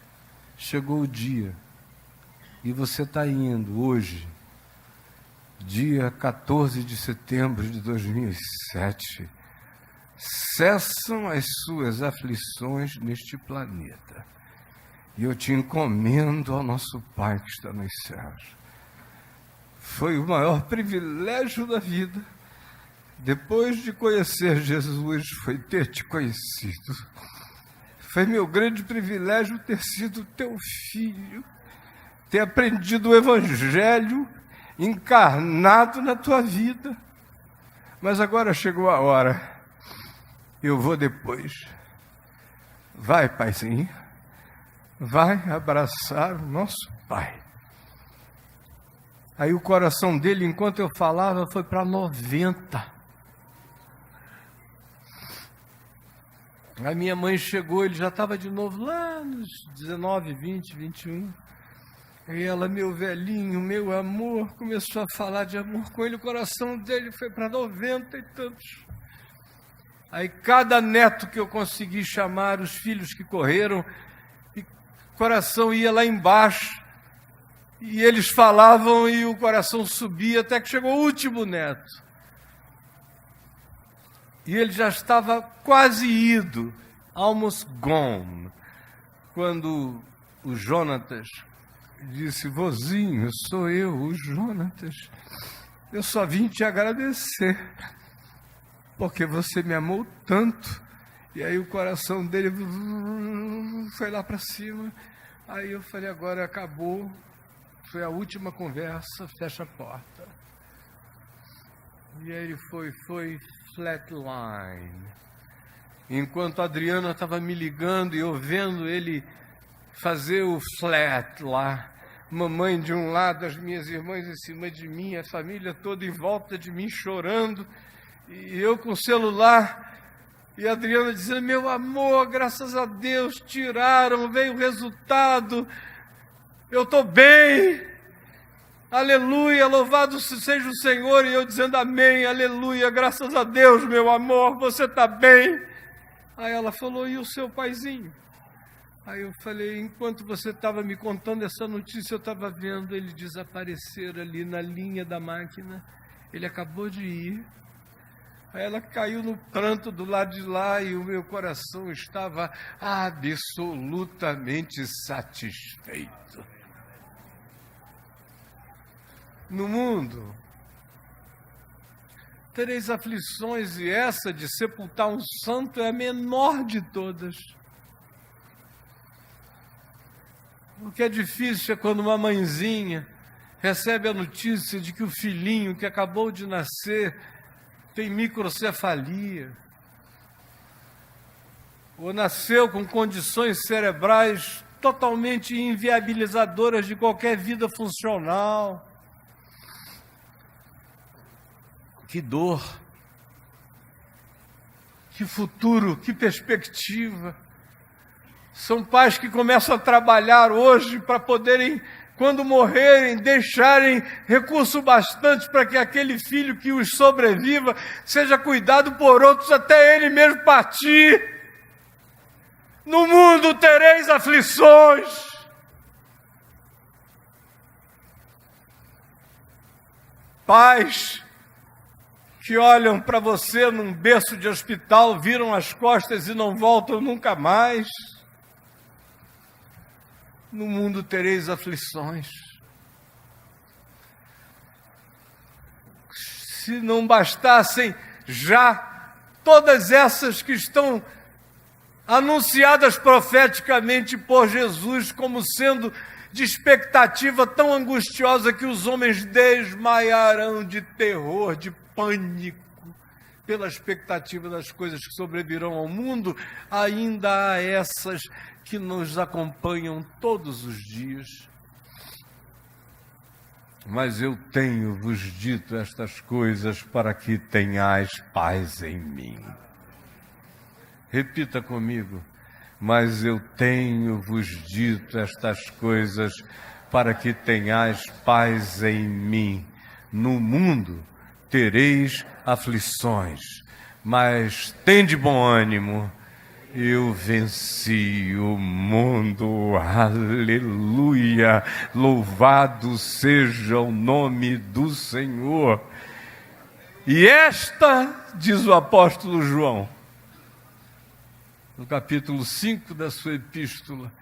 chegou o dia e você está indo hoje, dia 14 de setembro de 2007, cessam as suas aflições neste planeta e eu te encomendo ao nosso Pai que está nos céus. Foi o maior privilégio da vida, depois de conhecer Jesus, foi ter te conhecido. Foi meu grande privilégio ter sido teu filho, ter aprendido o Evangelho encarnado na tua vida. Mas agora chegou a hora, eu vou depois. Vai, paizinho, vai abraçar o nosso pai. Aí o coração dele, enquanto eu falava, foi para 90. A minha mãe chegou, ele já estava de novo lá nos 19, 20, 21. E ela, meu velhinho, meu amor, começou a falar de amor com ele, o coração dele foi para 90 e tantos. Aí cada neto que eu consegui chamar, os filhos que correram, e o coração ia lá embaixo, e eles falavam e o coração subia, até que chegou o último neto. E ele já estava quase ido, almost gone, quando o Jonatas disse: vozinho, sou eu, o Jonatas, eu só vim te agradecer, porque você me amou tanto. E aí o coração dele foi lá para cima. Aí eu falei: agora acabou, foi a última conversa, fecha a porta. E aí ele foi flatline. Enquanto a Adriana estava me ligando e eu vendo ele fazer o flat lá, mamãe de um lado, as minhas irmãs em cima de mim, a família toda em volta de mim chorando, e eu com o celular, e a Adriana dizendo: meu amor, graças a Deus, tiraram, veio o resultado, eu estou bem, aleluia, louvado seja o Senhor. E eu dizendo: amém, aleluia, graças a Deus, meu amor, você está bem. Aí ela falou: e o seu paizinho? Aí eu falei: enquanto você estava me contando essa notícia, eu estava vendo ele desaparecer ali na linha da máquina, ele acabou de ir. Aí ela caiu no pranto do lado de lá e o meu coração estava absolutamente satisfeito. No mundo tereis aflições, e essa de sepultar um santo é a menor de todas. O que é difícil é quando uma mãezinha recebe a notícia de que o filhinho que acabou de nascer tem microcefalia, ou nasceu com condições cerebrais totalmente inviabilizadoras de qualquer vida funcional. Que dor, que futuro, que perspectiva. São pais que começam a trabalhar hoje para poderem, quando morrerem, deixarem recurso bastante para que aquele filho que os sobreviva seja cuidado por outros até ele mesmo partir. No mundo tereis aflições. Pais que olham para você num berço de hospital, viram as costas e não voltam nunca mais. No mundo tereis aflições. Se não bastassem já todas essas que estão anunciadas profeticamente por Jesus como sendo de expectativa tão angustiosa que os homens desmaiarão de terror, de pânico, pela expectativa das coisas que sobrevirão ao mundo, ainda há essas que nos acompanham todos os dias. Mas eu tenho-vos dito estas coisas para que tenhais paz em mim. Repita comigo: mas eu tenho-vos dito estas coisas para que tenhais paz em mim. No mundo tereis aflições, mas tende bom ânimo, eu venci o mundo. Aleluia! Louvado seja o nome do Senhor. E esta, diz o apóstolo João, no capítulo 5 da sua epístola,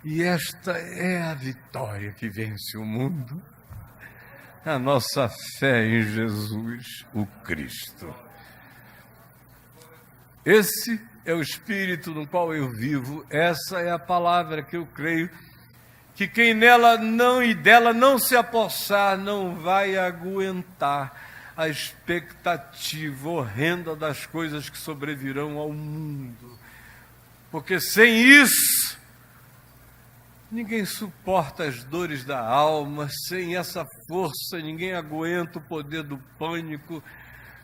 e esta é a vitória que vence o mundo, a nossa fé em Jesus, o Cristo. Esse é o espírito no qual eu vivo, essa é a palavra que eu creio, que quem nela não e dela não se apossar, não vai aguentar a expectativa horrenda das coisas que sobrevirão ao mundo. Porque sem isso, ninguém suporta as dores da alma, sem essa força, ninguém aguenta o poder do pânico,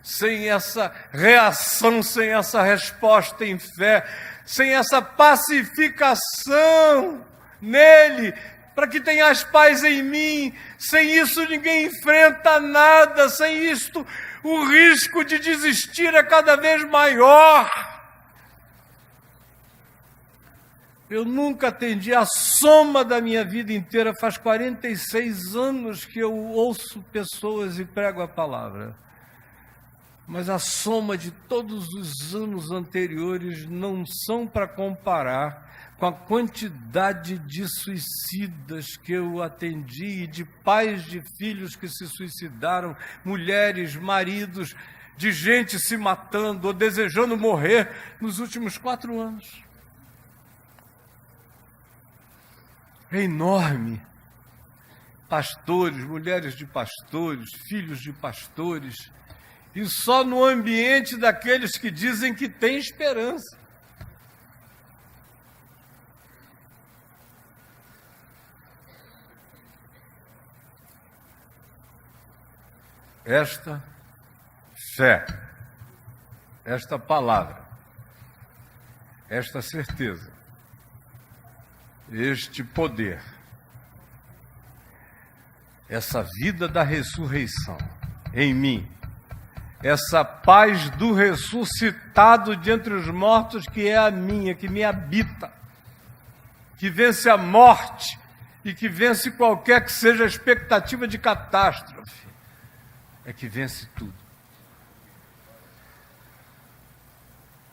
sem essa reação, sem essa resposta em fé, sem essa pacificação nele, para que tenhas paz em mim. Sem isso ninguém enfrenta nada, sem isto o risco de desistir é cada vez maior. Eu nunca atendi a soma da minha vida inteira, faz 46 anos que eu ouço pessoas e prego a palavra. Mas a soma de todos os anos anteriores não são para comparar com a quantidade de suicidas que eu atendi, e de pais de filhos que se suicidaram, mulheres, maridos, de gente se matando ou desejando morrer nos últimos 4 anos. É enorme. Pastores, mulheres de pastores, filhos de pastores, e só no ambiente daqueles que dizem que tem esperança. Esta fé, esta palavra, esta certeza, este poder, essa vida da ressurreição em mim, essa paz do ressuscitado de entre os mortos que é a minha, que me habita, que vence a morte e que vence qualquer que seja a expectativa de catástrofe, é que vence tudo.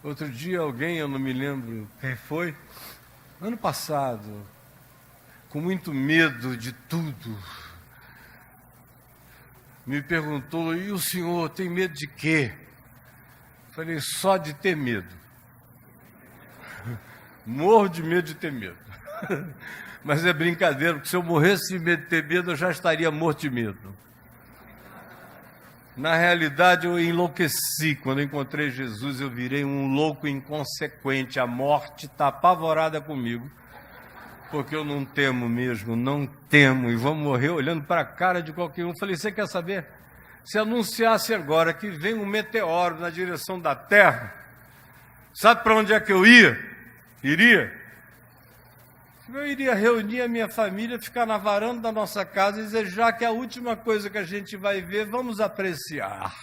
Outro dia alguém, eu não me lembro quem foi, ano passado, com muito medo de tudo, me perguntou: e o senhor tem medo de quê? Falei: só de ter medo. Morro de medo de ter medo. Mas é brincadeira, porque se eu morresse de medo de ter medo, eu já estaria morto de medo. Na realidade, eu enlouqueci. Quando eu encontrei Jesus, eu virei um louco inconsequente. A morte está apavorada comigo, porque eu não temo mesmo, não temo, e vou morrer olhando para a cara de qualquer um. Falei: você quer saber? Se anunciasse agora que vem um meteoro na direção da Terra, sabe para onde é que eu iria? Eu iria reunir a minha família, ficar na varanda da nossa casa e dizer: já que é a última coisa que a gente vai ver, vamos apreciar.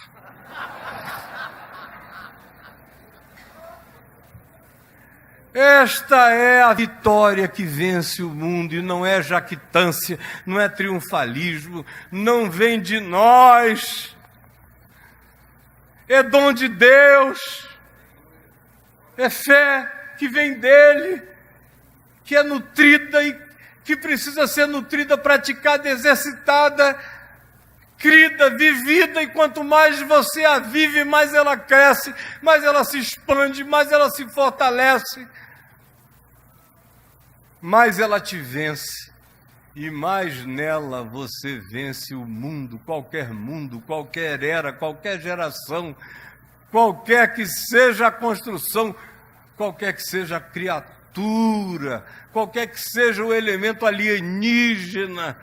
Esta é a vitória que vence o mundo, e não é jactância, não é triunfalismo, não vem de nós, é dom de Deus, é fé que vem dele, que é nutrida e que precisa ser nutrida, praticada, exercitada, crida, vivida, e quanto mais você a vive, mais ela cresce, mais ela se expande, mais ela se fortalece, mais ela te vence, e mais nela você vence o mundo, qualquer era, qualquer geração, qualquer que seja a construção, qualquer que seja a criatura, qualquer que seja o elemento alienígena.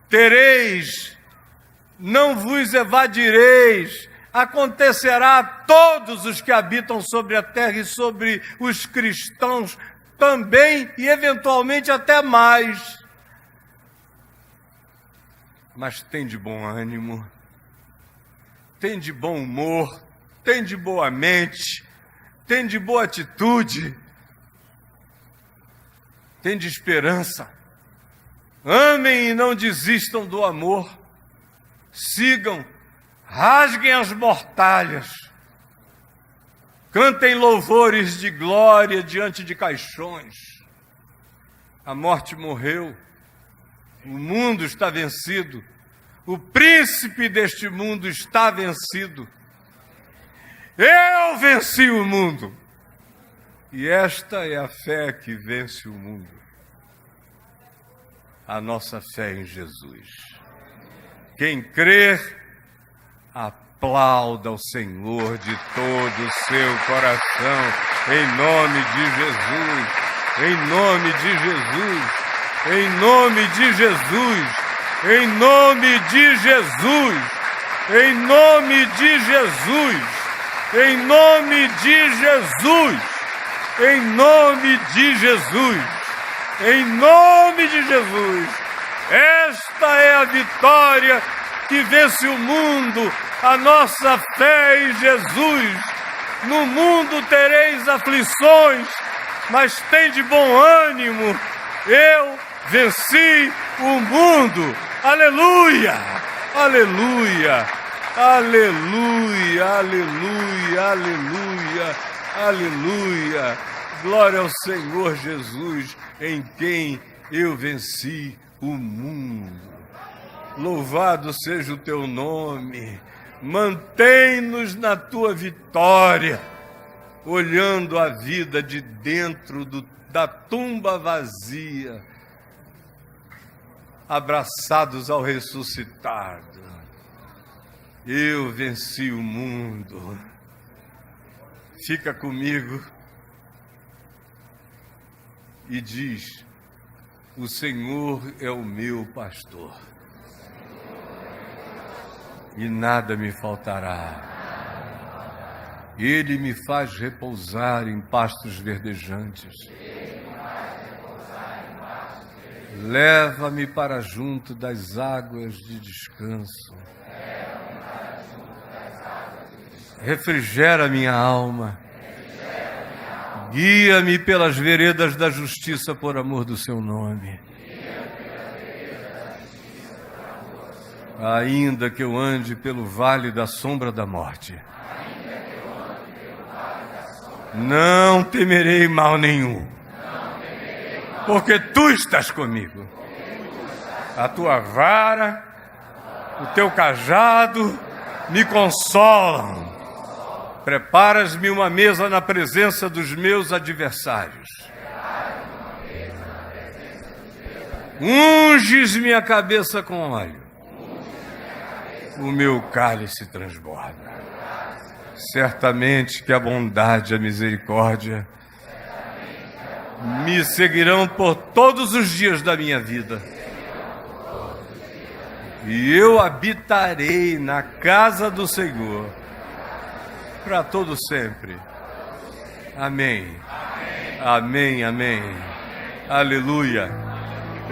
Tereis, não vos evadireis, acontecerá a todos os que habitam sobre a terra e sobre os cristãos também, e eventualmente até mais. Mas tem de bom ânimo, tem de bom humor, tem de boa mente, tem de boa atitude, tem de esperança. Amem e não desistam do amor. Sigam, rasguem as mortalhas. Cantem louvores de glória diante de caixões. A morte morreu. O mundo está vencido. O príncipe deste mundo está vencido. Eu venci o mundo. E esta é a fé que vence o mundo. A nossa fé em Jesus. Quem crer, aplauda o Senhor de todo o seu coração, em nome de Jesus, em nome de Jesus, em nome de Jesus, em nome de Jesus, Em nome de Jesus. Em nome de Jesus. Em nome de Jesus. Em nome de Jesus. Esta é a vitória que vence o mundo, a nossa fé em Jesus. No mundo tereis aflições, mas tende bom ânimo. Eu venci o mundo. Aleluia! Aleluia! Aleluia! Aleluia! Aleluia! Aleluia! Glória ao Senhor Jesus, em quem eu venci o mundo. Louvado seja o teu nome. Mantém-nos na tua vitória, olhando a vida de dentro da tumba vazia, abraçados ao ressuscitado. Eu venci o mundo. Fica comigo e diz: o Senhor é o meu pastor e nada me faltará. Ele me faz repousar em pastos verdejantes. Leva-me para junto das águas de descanso. Refrigera minha alma. Guia-me pelas veredas da justiça por amor do seu nome. Ainda que eu ande pelo vale da sombra da morte, não temerei mal nenhum, porque tu estás comigo. A tua vara, o teu cajado me consolam. Preparas-me uma mesa na presença dos meus adversários. Unges minha cabeça com óleo. O meu cálice transborda. Certamente que a bondade e a misericórdia me seguirão por todos os dias da minha vida. E eu habitarei na casa do Senhor para todo sempre. Amém. Amém, amém. Aleluia.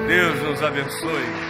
Deus nos abençoe.